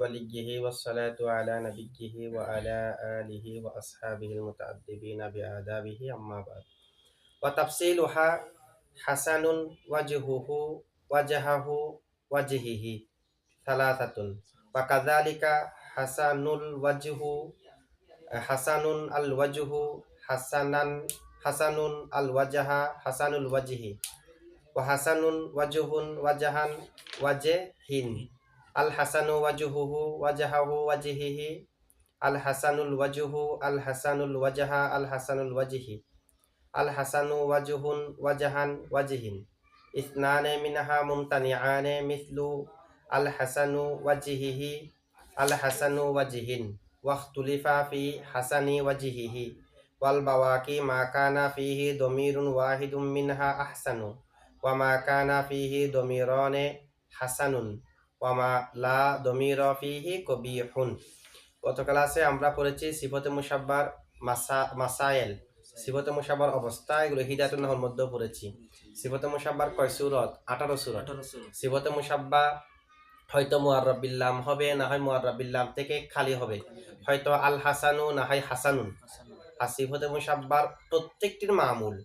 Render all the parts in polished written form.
وليه والصلاة على نبيه وعلى آله وأصحابه المتأدبين بآدابه أما بعد وتفصيلها حسن وجهه وجهه ثلاثة وكذلك حسن الوجه حسن الوجه حسنا حسن الوجه حسن الوجه وحسن وجه وجها وجهين الحسن وجهه وجهه وجهه الحسن الوجه الحسن الوجه الحسن الوجه الحسن وجه وجها وجه اثنان منها ممتنعان مثل الحسن وجهه الحسن وجه واختلف في حسن وجهه والبواقي ما كان فيه ضمير واحد منها أحسن وما كان فيه ضميران حسن ওয়ামা লা দমির ফিহি কবিহুন। গত ক্লাসে আমরা পড়েছি সিফতে মুশাব্বার মাসাইল, সিফতে মুশাব্বার অবস্থা, এগুলো হিদায়াতুন নাহর মধ্যেও পড়েছি। সিফতে মুশাব্বার কয় সূরত? 18 সূরত। সিফতে মুশাব্বা হয়তো মুআররাব বিল লাম হবে, না হয় মুআররাব বিল লাম থেকে খালি হবে, হয়তো আল হাসানু না হয় হাসানুন। আর সিফতে মুশাব্বার প্রত্যেকটির মামুল,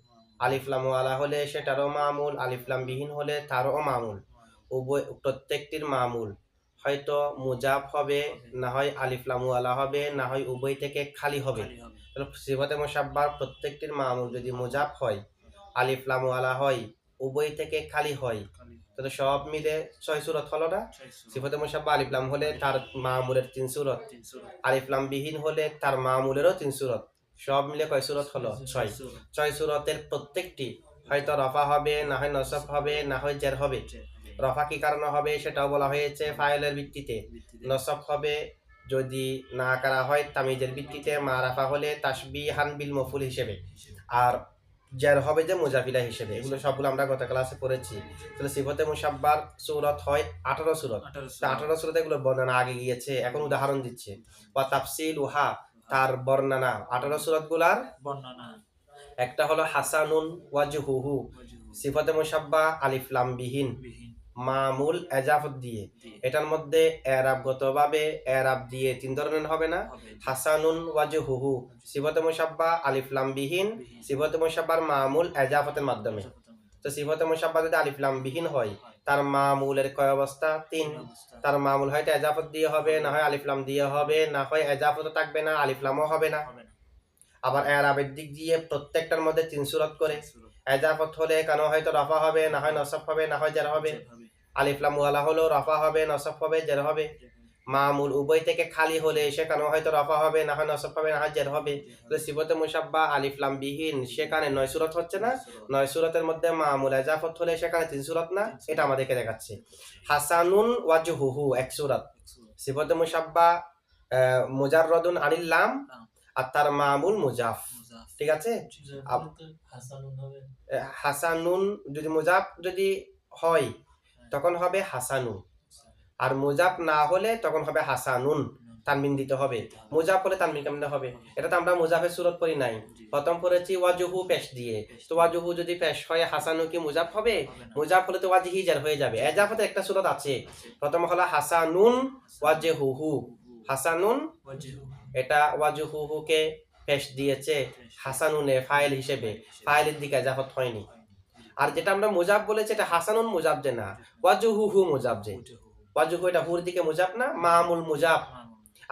আলিফ লাম ওয়ালা হলে সেটারও মামুল, আলিফ লাম বিহীন হলে তারও মামুল। উভয় প্রত্যেকটির মামুল হয়তো মুজাব হবে, না হয় আলিফ লাম ওয়ালা হবে, না হয় উভয় থেকে খালি হবে। তাহলে সিফতে মুশাব্বার প্রত্যেকটির মামুল যদি মুজাব হয়, আলিফ লাম ওয়ালা হয়, উভয় থেকে খালি হয়, তাহলে সব মিলে 6 সূরত হলো না? সিফতে মুশাব্বা আলিফ লাম হলে তার মামুলের 3 সূরত, আলিফ লাম বিহীন হলে তার মামুলেরও 3 সূরত, সব মিলে কয় সূরত হলো? 6 সূরতের প্রত্যেকটি হয়তো রফা হবে, না হয় নসব হবে, না হয় জের হবে। রফা কি কারণে হবে সেটাও বলা হয়েছে ফাইলের ভিত্তিতে। নসব হবে যদি না করা হয় তামিজের ভিত্তিতে, মারাফা হলে তাসবিহান বিল মফুল হিসেবে, আর জের হবে যে মুজাফিলা হিসেবে। এগুলো সবগুলো আমরা গত ক্লাসে পড়েছি। তাহলে সিফতে মুশাব্বার সূরত হয় 18 সূরত। 18 সূরতে এগুলো বর্ণনা আগে গিয়েছে, এখন উদাহরণ দিচ্ছে। ওয়া তাফসিল উহা, তার বর্ণনা 18 সূরত গুলার বর্ণনা। একটা হলো হাসানুন ওয়াজহুহু, সিফতে মুশাব্বা আলিফ লাম বিহীন মামুল এজাফত দিয়ে। এটার মধ্যে এরাবগতভাবে এরাব দিয়ে 3 ধরনের হবে না? হাসানুন ওয়াজহুহু সিফতে মুশাব্বা আলিফ লাম বিহীন, সিফতে মুশাব্বার মামুল এজাফতের মাধ্যমে। তো সিফতে মুশাব্বা যদি আলিফ লাম বিহীন হয়, তার মামুলের কয় অবস্থা? 3। তার মামুল হয়তো এজাফত দিয়ে হবে, না হয় আলিফ লাম দিয়ে হবে, না হয় এজাফতও থাকবে না, আলিফ লামও হবে না। আবার এরাবের দিক দিয়ে প্রত্যেকটার মধ্যে 3 সূরত করে। এজাফত হলে কেন হয়তো রফা হবে, না হয় নসব হবে, না হয় জের হবে। আলিফ লাম ওয়ালা হলো রফা হবে, নসব হবে, জের হবে। মামুল উভয় থেকে খালি হলে সেখানে হয়তো রফা হবে, না হয় নসব হবে, না হয় জের হবে। তো সিফতে মুশাব্বা আলিফ লাম বিহীন সেখানে 9 সূরত হচ্ছে না? 9 সূরতের মধ্যে মামুল এজাফত হলে সেখানে 3 সূরত না? এটা আমাদেরকে দেখাচ্ছে। হাসানুন ওয়াজহুহু 1 সূরত। সিফতে মুশাব্বা মুজাররাদুন আনিল লাম আর তার মামুল মুজাফ। ঠিক আছে? হাসানুন যদি মুজাফ যদি হয় তখন হবে হাসানু, আর মুজাফ না হলে তখন হবে হাসানুন, তানবিন দিতে হবে। মুজাফ হলে তানবিন কেমনে হবে? এটা তো আমরা মুজাফের সূরত পড়ি নাই, প্রথম পড়েছি ওয়াজহু পেশ দিয়ে। তো ওয়াজহু যদি পেশ হয় হাসানু কি মুজাফ হবে? মুজাফ হলে তো ওয়াজহি জার হয়ে যাবে। এজাফতে একটা সূরত আছে, প্রথম হলো হাসানুন ওয়াজহুহু, হাসানুন এটা ওয়াজহুহু কে পেশ দিয়েছে হাসানুনে ফাইল হিসেবে, ফাইলের দিকে এজাফত হয়নি। আর যেটা আমরা মুজাব বলেছি এটা হাসানুন মুজাব যে না, ওয়াজহুহু মুজাব যে। ওয়াজহু এটা হুর দিকে মুজাব না, মামুল মুজাব।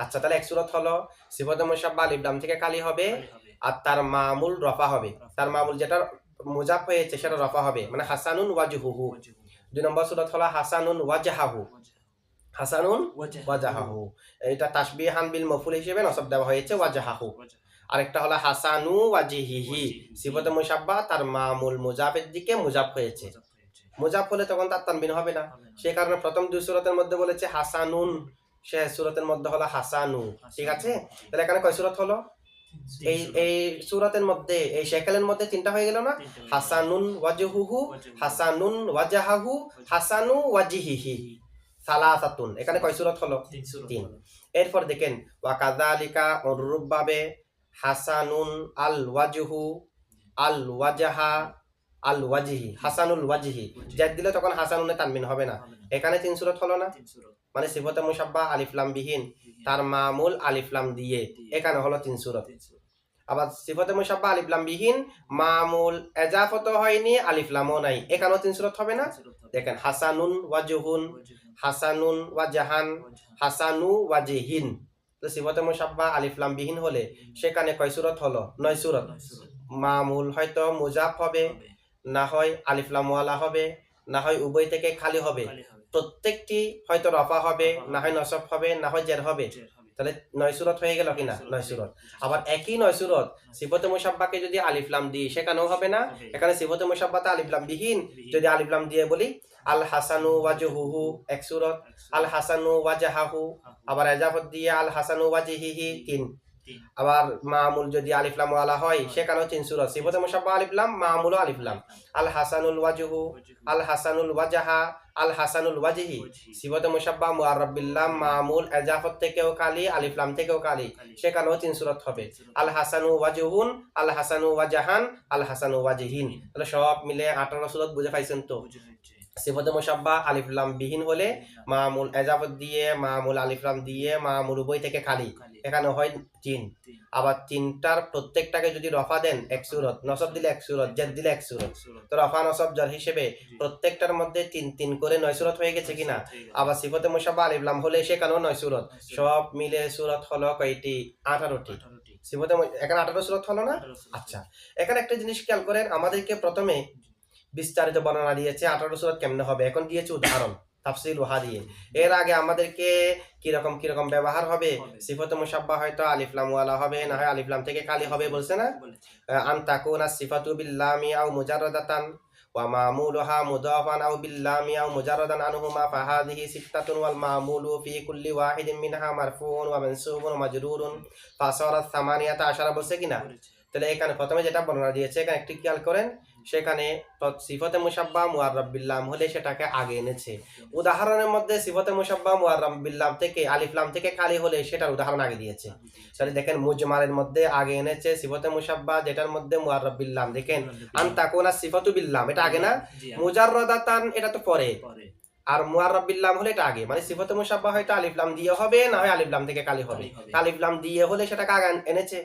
আচ্ছা, তাহলে 1 সূরত হলো সিফতে মুশাব্বা আলিফ লাম থেকে খালি হবে, আর তার মামুল রফা হবে। তার মামুল যেটা মুজাব হয়েছে সেটা রফা হবে, মানে হাসানুন ওয়াজহুহু। 2 নম্বর সূরত হলো হাসানুন ওয়াজহাহু, হাসানুন ওয়াজহাহু, এটা তাসবিহান বিল মফুল হিসেবে নসব দেওয়া হয়েছে ওয়াজহাহু। আরেকটা হলো হাসানু ওয়াজিহিহি, সিফতে মুশাব্বা তার মামুল মুজাফের দিকে মুজাফ হয়েছে। মুজাফ হলে তখন তার তানবিন হবে না, সেই কারণে প্রথম 2 সূরতের মধ্যে বলেছে হাসানুন, শেষ সূরতের মধ্যে হলো হাসানু। ঠিক আছে? তাহলে এখানে কয় সূরত হলো? এই সূরতের মধ্যে, এই শেকেলের মধ্যে 3টা হয়ে গেল না? হাসানুন ওয়াজহুহু, হাসানুন ওয়াজহাহু, হাসানু ওয়াজিহিহি, সালাসাতুন। এখানে কয় সূরত হলো? 3। এরপর দেখেন ওয়া কাযালিকা অনুরূপভাবে হাসানুন আল ওয়াজহু আল ওয়াজহা আল ওয়াজহি, হাসানুল ওয়াজহি জেদ দিলে তখন হাসানুনে তানবিন হবে না। এখানে 3 সূরত হলো না? মানে সিফতে মুসাব্বা আলিফ লাম বিহীন, তার মামুল আলিফ লাম দিয়ে, এখানে হলো 3 সূরত। আবার সিফতে মুসাব্বা আলিফ লাম বিহীন, মামুল এজাফত হয়নি, আলিফ লামও নাই, এখানেও 3 সূরত হবে না। দেখেন হাসানুন ওয়াজহুন, হাসানুন ওয়াজহান, হাসানু ওয়াজহিন। তো সিফতে মুসাব্বা আলিফ লাম বিহীন হলে সেখানে কয় সূরত হলো? 9 সূরত। মামুল হয়তো মুজাফ হবে, না হয় আলিফ লাম ওয়ালা হবে, না হয় উভয় থেকে খালি হবে। প্রত্যেকটি হয়তো রফা হবে, না হয় নসব হবে, না হয় জের হবে। তাহলে 9 সূরত হয়ে গেল কিনা? 9 সূরত। আবার একই 9 সূরত সিফতে মুসাব্বাকে যদি আলিফ লাম দিই সেখানেও হবে না। এখানে সিফতে মুসাব্বাতে আলিফ লাম বিহীন, যদি আলিফ লাম দিয়ে বলি আল হাসানু ওয়াজহুহু 1 সূরত, আল হাসানু ওয়াজহাহু, আবার এজাফত দিয়ে আল হাসানু ওয়াজহিহি 3। আবার মামুল যদি আলিফ লাম ওয়ালা হয় সেখানেও 3 সূরত, সিফতে মুসাব্বা আলিফ লাম, মামুলও আলিফ লাম। আল হাসানুল ওয়াজহু, আল হাসানুল ওয়াজহা, আল হাসানুল ওয়াজহি। সিফতে মুসাব্বা মুআররাব বিল লাম, মামুল এজাফত থেকেও খালি, আলিফ লাম থেকেও খালি, সেখানেও 3 সূরত হবে। আল হাসানু ওয়াজহুন, আল হাসানু ওয়াজহান, আল হাসানু ওয়াজহিন। তাহলে সব মিলে 18 সূরত বুঝে পাইছেন তো? সিফতে মুসাব্বা আলিফ লাম বিহীন হলে মামুল এজাফত দিয়ে, মামুল আলিফ লাম দিয়ে, মামুল উভয় থেকে খালি, এখানে হয় 3। আবার 3টার প্রত্যেকটাকে যদি রফা দেন 1 সূরত, নসব দিলে 1 সূরত, জের দিলে 1 সূরত। তো রফা নসব জের হিসেবে প্রত্যেকটার মধ্যে 3 করে 9 সূরত হয়ে গেছে কিনা? আবার সিফতে মুসাব্বা আলিফ লাম হলে সেখানেও 9 সূরত। সব মিলে সূরত হলো কয়টি? 18টি। সিফতে এখানে 18 সূরত হলো না? আচ্ছা, এখানে একটা জিনিস খেয়াল করেন, আমাদেরকে প্রথমে বিস্তারিত বর্ণনা দিয়েছে 18 সূরত কেমনে হবে, এখন দিয়েছে উদাহরণ তাফসীল ওহা দিয়ে। এর আগে আমাদেরকে কিরকম ব্যবহার হবে, সিফতে মুসাব্বা হয়তো আলিফ লাম ওয়ালা হবে, না হয় আলিফ লাম থেকে খালি হবে, বলছে না? আন তাকুনা সিফাতু বিল্লামি আও মুজাররাদাতান ওয়া মামুলুহা মুদাফান আও বিল্লামি আও মুজাররাদান আনহুমা ফাহাদিহি সিত্তাতুন ওয়াল মামুলু ফি কুল্লি ওয়াহিদিন মিনহা মারফুউন ওয়া মানসুবুন ওয়া মাজরুরুন ফাসারাত 18 বলছে কিনা? তাহলে এখানে প্রথমে যেটা বর্ণনা দিয়েছে এখানে একটু খেয়াল করেন, সেখানে সিফতে মুসাব্বা মুআররাব বিল লাম হলে সেটাকে আগে এনেছে। উদাহরণের মধ্যে সিফতে মুসাব্বা মুআররাব বিল লাম থেকে আলিফ লাম থেকে খালি হলে সেটার উদাহরণ আগে দিয়েছে। তাহলে দেখেন মুজমালের মধ্যে আগে এনেছে সিফতে মুসাব্বা, যেটার মধ্যে মুআররাব বিল লাম। দেখেন আন তাকুনা সিফাতু বিল লাম, এটা আগে না? মুজাররাদাতান এটা তো পরে, আর মুআররাব বিল লাম হলে এটা আগে। মানে সিফতে মুসাব্বা হয়তো আলিফ লাম দিয়ে হবে, না হয় আলিফ লাম থেকে খালি হবে। আলিফ লাম দিয়ে হলে সেটাকে আগে এনেছে।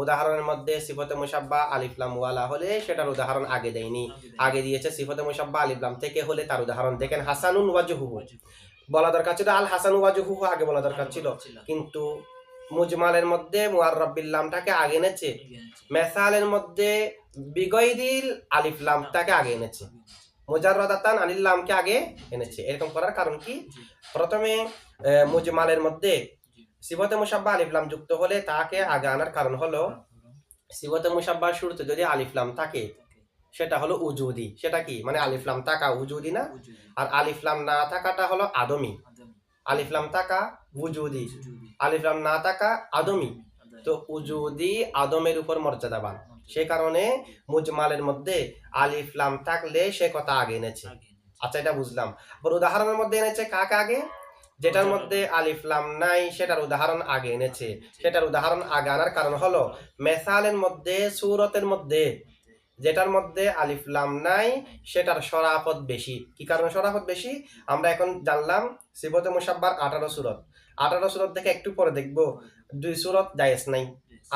উদাহরণের মধ্যে সিফতে মুসাব্বা আলিফ লাম ওয়ালা হলে সেটার উদাহরণ আগে দেয়নি, আগে দিয়েছে সিফতে মুসাব্বা আলিফ লাম থেকে হলে তার উদাহরণ। দেখেন হাসানুন ওয়াজহুহু বলা দরকার ছিল, আল হাসানু ওয়াজহুহু আগে বলা দরকার ছিল, কিন্তু মুজমালের মধ্যে মুআররাব বিল লামটাকে আগে এনেছে, মেসালের মধ্যে বিগয়রিল আলিফ লামটাকে আগে এনেছে, মুজাররাদাতান আনিল লামকে আগে এনেছে। এরকম করার কারণ কি? প্রথমে মুজমালের মধ্যে সিফতে মুসাব্বা আলিফ লাম যুক্ত হলে তাকে আগে আনার কারণ হলো সিফতে মুসাব্বার শুরুতে যদি আলিফ লাম থাকে সেটা হলো উজুদি। সেটা কি? মানে আলিফ লাম থাকা উজুদি না, আর আলিফ লাম না থাকাটা হলো আদমি। আলিফ লাম থাকা উজুদি, আলিফ লাম না থাকা আদমি। তো উজুদি আদমের উপর মর্যাদাবান, সে কারণে মুজমালের মধ্যে আলিফ লাম থাকলে সে কথা আগে এনেছে। আচ্ছা, এটা বুঝলাম। আবার উদাহরণের মধ্যে এনেছে কাকে আগে? যেটার মধ্যে আলিফ লাম নাই সেটার উদাহরণ আগে এনেছে। সেটার উদাহরণ আগে আনার কারণ হলো মেসালের মধ্যে, সূরতের মধ্যে যেটার মধ্যে আলিফ লাম নাই সেটার শরাফত বেশি। কি কারণে শরাফত বেশি আমরা এখন জানলাম। সিফতে মুসাব্বার 18 সূরত, 18 সূরত থেকে একটু পরে দেখব 2 সূরত জায়েজ নাই।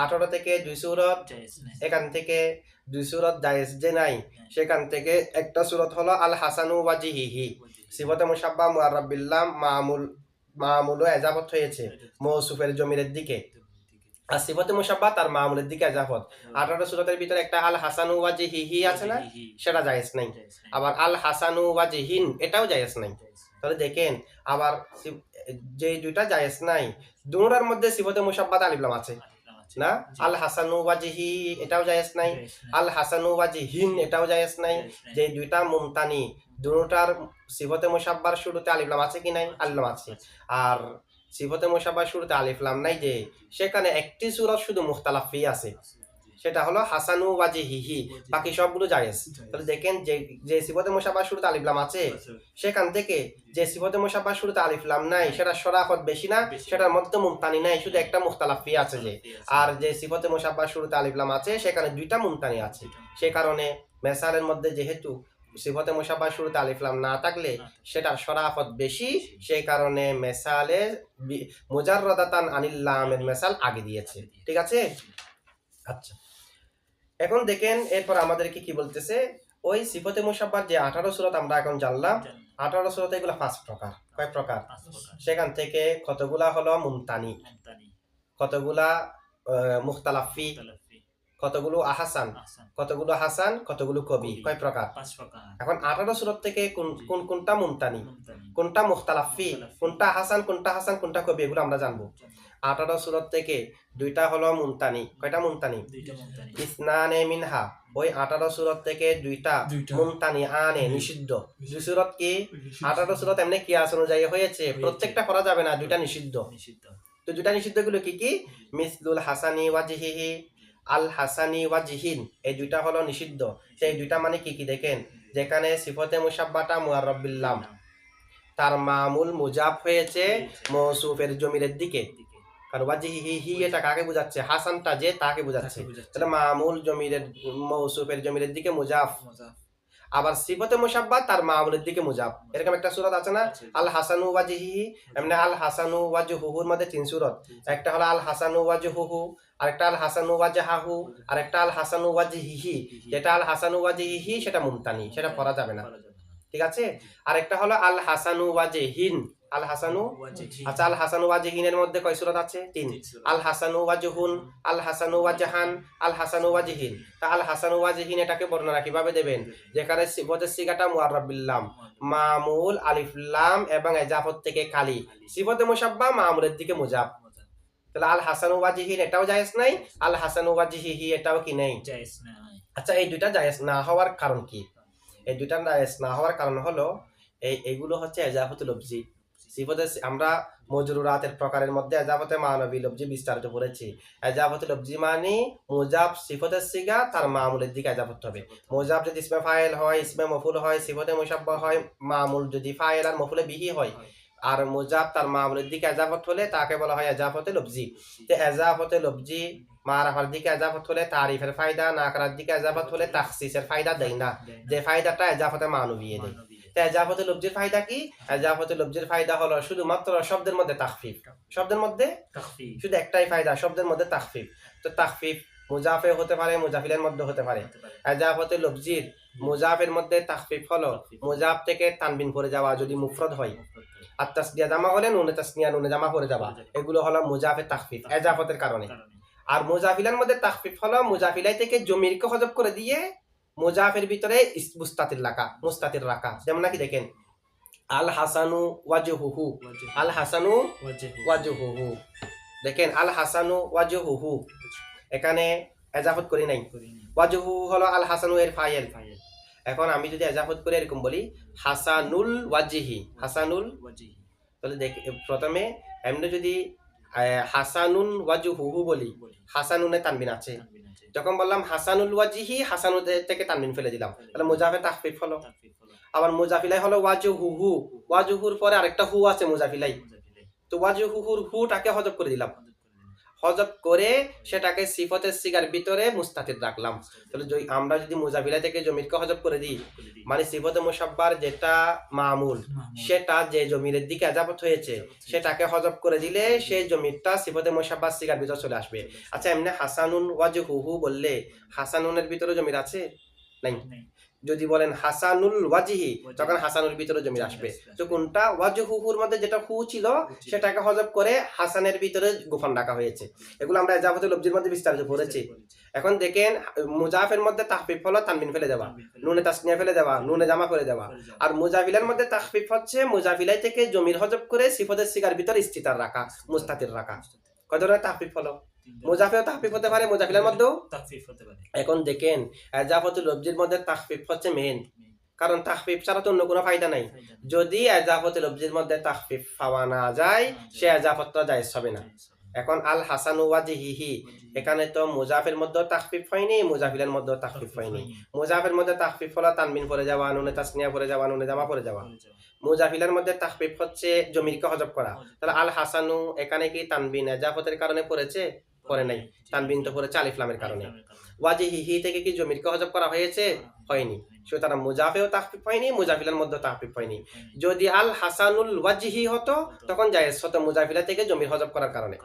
18 থেকে 2 সূরত, এখান থেকে 2 সূরত জায়েজ যে নাই, সেখান থেকে একটা সূরত হলো আল হাসানু ওয়াজহিহি। সিফতে মুসাব্বা মুআররাব বিল লাম, মামুল এজাফত হয়েছে মৌসুফের জমিরের দিকে, আর সিফতে মুসাব্বা তার মামুলের দিকে এজাফত। 18 সূরতের ভিতরে একটা আল হাসানু ওয়াজহিহি আছে না, সেটা জায়েজ নাই। আবার আল হাসানু ওয়াজহিন এটাও জায়েজ নাই। তাহলে দেখেন আবার যে দুইটা জায়েজ নাই দুটোর মধ্যে সিফতে মুসাব্বাতে আলিফ লাম আছে না। আল হাসানু ওয়াজহি এটাও জায়েজ নাই, আল হাসানু ওয়াজহিন এটাও জায়েজ নাই। যে দুইটা মুমতানি দুটোটার সিফতে মুসাব্বার শুরুতে আলিফ লাম আছে কি নাই? আলিফ লাম আছে। আর সিফতে মুসাব্বার শুরুতে আলিফ লাম নাই, যে সেখানে একটি সূরত শুধু মুখতালাফ ফি আছে, সেটা হলো হাসানু ওয়াজহিহি, বাকি সবগুলো জায়েজ। তাহলে দেখেন যে সিফতে মুসাব্বার শুরুতে আলিফ লাম আছে সেখান থেকে যে সিফতে মুসাব্বার শুরুতে আলিফ লাম নাই সেটা শরাফত বেশি না, সেটার মধ্যে মুমতানি নাই, শুধু একটা মুখতালাফ ফি আছে যে। আর যে সিফতে মুসাব্বার শুরুতে আলিফ লাম আছে সেখানে দুইটা মুমতানি আছে। সেই কারণে মেসালের মধ্যে যেহেতু সিফতে মুশাব্বাহ শুরুতে আলিফ লাম না থাকলে সেটার শরাফত বেশি, সেই কারণে মেসালে মুজাররাদাতান আনিল লামের মেসাল আগে দিয়েছে। ঠিক আছে? আচ্ছা, এখন দেখেন এরপর আমাদেরকে কি বলতেছে, ওই সিফতে মুশাব্বাহর যে 18 সূরত আমরা এখন জানলাম, 18 সূরতে এগুলো 5 প্রকার। কয় প্রকার? সেখান থেকে কতগুলা হলো মুমতানি, কতগুলা মুখতালাফি, কতগুলো আহসান, কতগুলো হাসান, কতগুলো কবি। কয় প্রকার? 5 প্রকার। এখন 18 সূরত থেকে কোনটা মুমতানি, কোনটা মুখতালাফি, কোনটা হাসান, কোনটা হাসান, কোনটা কবি, এগুলো আমরা জানবো। 18 সূরত থেকে দুইটা হলো মুমতানি। কয়টা মুমতানি? ইসনানে মিনহা, ওই 18 সূরত থেকে দুইটা মুমতানি আনে নিষিদ্ধ। দুই সূরত কি? 18 সূরত এমনি কিয়াস অনুযায়ী হয়েছে, প্রত্যেকটা করা যাবে না, দুইটা নিষিদ্ধ। তো দুইটা নিষিদ্ধ গুলো কি কি? মিসলুল হাসানি ওয়াজহিহি, আল হাসানি ওয়াজহিন, এই দুইটা হলো নিষিদ্ধ। সেই দুইটা মানে কি কি দেখেন, যেখানে সিফতে মুশাব্বাহটা মুআররাব বিল লাম, তার মামুল মুজাব হয়েছে মৌসুফের জমিরের দিকে। কারণ ওয়াজহিহি হি এটা কাকে বোঝাচ্ছে? হাসানটা যে তাকে বোঝাচ্ছে, তাহলে মামুল জমিরের মৌসুফের জমিরের দিকে মুজাব। আবার সিফতে মুশাব্বাহ তার মামুলের দিকে মুজাব। এরকম একটা সূরা আছে না, আল হাসানু ওয়াজহিহি, এমনি আল হাসানু ওয়াজহুহুর মধ্যে 3 সূরা, একটা হলো আল হাসানু ওয়াজহুহু, আরেকটা আল হাসানু ওয়াজহাহু, আরেকটা আল হাসানু ওয়াজহিহি। যেটা আল হাসানু ওয়াজহিহি সেটা মুমতানি, সেটা পড়া যাবে না। ঠিক আছে? আরেকটা হলো আল হাসানু ওয়াজহিন, আল হাসানু। আচ্ছা, আল হাসানু ওয়াজহিনের মধ্যে কয় সূরা আছে? 3। আল হাসানু ওয়াজহুন, আল হাসানু ওয়াজহান, আল হাসানু ওয়াজহিন। তা আল হাসানু ওয়াজহিন এটাকে বর্ণনা কিভাবে দেবেন? যেখানে সিফতের সিগাটা মুআররাব বিল লাম, মামুল আলিফ লাম এবং ইজাফত থেকে খালি, সিফতে মুশাব্বাহ মামুলের দিকে মুজাব। তাহলে আল হাসানু ওয়াজহিন এটাও জায়েজ নাই, আল হাসানু ওয়াজহিহি এটাও কি নাই? জায়েজ নাই। আচ্ছা, এই দুইটা জায়েজ না হওয়ার কারণ কি? এই দুইটা জায়েজ না হওয়ার কারণ হলো এইগুলো হচ্ছে ইজাফাতুল লফজি। সিফতে আমরা মজরুরাতের প্রকারের মধ্যে ইজাফতে মানবী লফজি বিস্তারিত পড়েছি। ইজাফাতুল লফজি মানে মুজাব সিফতের সিগা তার মামুলের দিকে ইজাফত হবে। মুজাব যদি ইসমে ফাইল হয়, ইসমে মফুল হয়, সিফতে মুশাব্বাহ হয়, মামুল যদি ফাইল আর মফুলে বিহি হয়, আর মুজাব তার মামুলের দিকে ইজাফত হলে তাকে বলা হয় ইজাফতে লফজি। তো ইজাফতে লফজি মারাফার দিকে ইজাফত হলে তারিফের ফায়দা, নাকরার দিকে ইজাফত হলে তাখসিসের ফায়দা দেয় না, যে ফায়দাটা ইজাফতে মানবিয়ে দেয়। তো ইজাফতে লফজির ফায়দা কি? ইজাফতে লফজির ফায়দা হলো শুধুমাত্র শব্দের মধ্যে তাখফিফ, শব্দের মধ্যে তাখফিফ, শুধু একটাই ফায়দা, শব্দের মধ্যে তাখফিফ। তো তাখফিফ মুজাফে হতে পারে, মুজাফিলের মধ্যে হতে পারে। ইজাফতে লফজির মুজাফের মধ্যে তাখফিফ হলো মুজাফ থেকে তানবিন পড়ে যাওয়া যদি মুফরদ হয়, আর তাসনিয়া জামা হলে নুনে তাসনিয়া নুনে জামা পড়ে যাওয়া, এগুলো হলো মুজাফে তাখফিফ ইজাফতের কারণে। আর মুজাফিলের মধ্যে তাখফিফ হলো মুজাফিলাই থেকে জমিরকে হযফ করে দিয়ে মুজাফের ভিতরে মুস্তাতির রাখা। যেমন নাকি দেখেন আল হাসানু ওয়াজহুহু, আল হাসানু ওয়াজহুহু, দেখেন আল হাসানু ওয়াজহুহু এখানে ইজাফত করি নাই, ওয়াজহু হলো আল হাসানু এর ফাইল। এখন আমি যদি ইজাফত করে এরকম বলি হাসানুল ওয়াজহি, হাসানুল ওয়াজহি, তাহলে দেখে প্রথমে এমনি যদি হাসানুন ওয়াজহুহু বলি, হাসানুনে তানবিন আছে, যখন বললাম হাসানুল ওয়াজহি, হাসানুল থেকে তানবিন ফেলে দিলাম, তাহলে মুজাফে তাখফিফ হলো। আবার মুজাফিলাই হলো ওয়াজহুহু, ওয়াজহুর পরে আরেকটা হু আছে মুজাফিলাই, তো ওয়াজহুর হুটাকে হযফ করে দিলাম, হযফ করে সেটাকে সিফতের সিগার ভিতরে মুস্তাতির রাখলাম। তাহলে আমরা যদি মুজাফিলা থেকে জমিরকে হযফ করে দিই, মানে সিফতে মুশাব্বার যেটা মামুল সেটা যে জমিরের দিকে ইজাফত হয়েছে সেটাকে হযফ করে দিলে সেই জমিরটা সিফতে মুশাব্বার সিগার ভিতরে চলে আসবে। আচ্ছা, এমনি হাসানুন ওয়াজহুহু বললে হাসানুনের ভিতরে জমির আছে নাই? যদি বলেন হাসানুল ওয়াজহি, তখন হাসানুল ভিতরে জমির আসবে। তো কোনটা? ওয়াজহুর মধ্যে যেটা হু ছিল সেটাকে হযফ করে হাসানের ভিতরে গোপন রাখা হয়েছে। এগুলো আমরা ইজাফাতুল লফজির মধ্যে বিস্তারিত পড়েছি। এখন দেখেন মুজাফের মধ্যে তাখফিফ হলো তানবিন ফেলে দেওয়া, নুনে তাসনিয়া ফেলে দেওয়া, নুনে জামা করে দেওয়া। আর মুজাফিলের মধ্যে তাখফিফ হচ্ছে মুজাফিলাই থেকে জমির হযফ করে সিফতের সিগার ভিতরে ইস্তিতার রাখা, মুস্তাতির রাখা। কয় ধরনের তাখফিফ হলো? মুজাফেও তাখফিফ হতে পারে, মুজাফিলের মধ্যেও তাখফিফ হতে পারে। এখন দেখেন ইজাফাতুল লফজির মধ্যে তাখফিফ হচ্ছে মেইন, কারণ তাখফিফ ছাড়া তো অন্য কোনো ফায়দা নাই। যদি ইজাফাতুল লফজির মধ্যে তাখফিফ পাওয়া না যায় সে ইজাফতটা জায়েজ হবে না। এখন আল হাসানু ওয়াজহিহি, এখানে তো মুজাফের মধ্যে তাখফিফ হয়নি, মুজাফিলের মধ্যে তাখফিফ হয়নি। মুজাফের মধ্যে তাখফিফ হলো তানবিন পড়ে যাওয়া, নুনে তাসনিয়া পড়ে যাওয়া, নুনে জামা পড়ে যাওয়া। মুজাফিলের মধ্যে তাখফিফ হচ্ছে জমিরকে হযফ করা। তাহলে আল হাসানু এখানে কি তানবিন ইজাফতের কারণে পড়েছে? পরে নাই, তানবিন তো পড়েছে আলিফ লামের কারণে। ওয়াজিহি থেকে কি জমিরকে হজব করা হয়েছে? হয়নি। সুতরাং মুজাফেও তাখফিফ হয়নি, মুজাফিলার মধ্যে তাখফিফ হয়নি। যদি আল হাসানুল ওয়াজিহি হতো তখন জায়েজ হতো মুজাফিলা থেকে জমির হজব করার কারণে,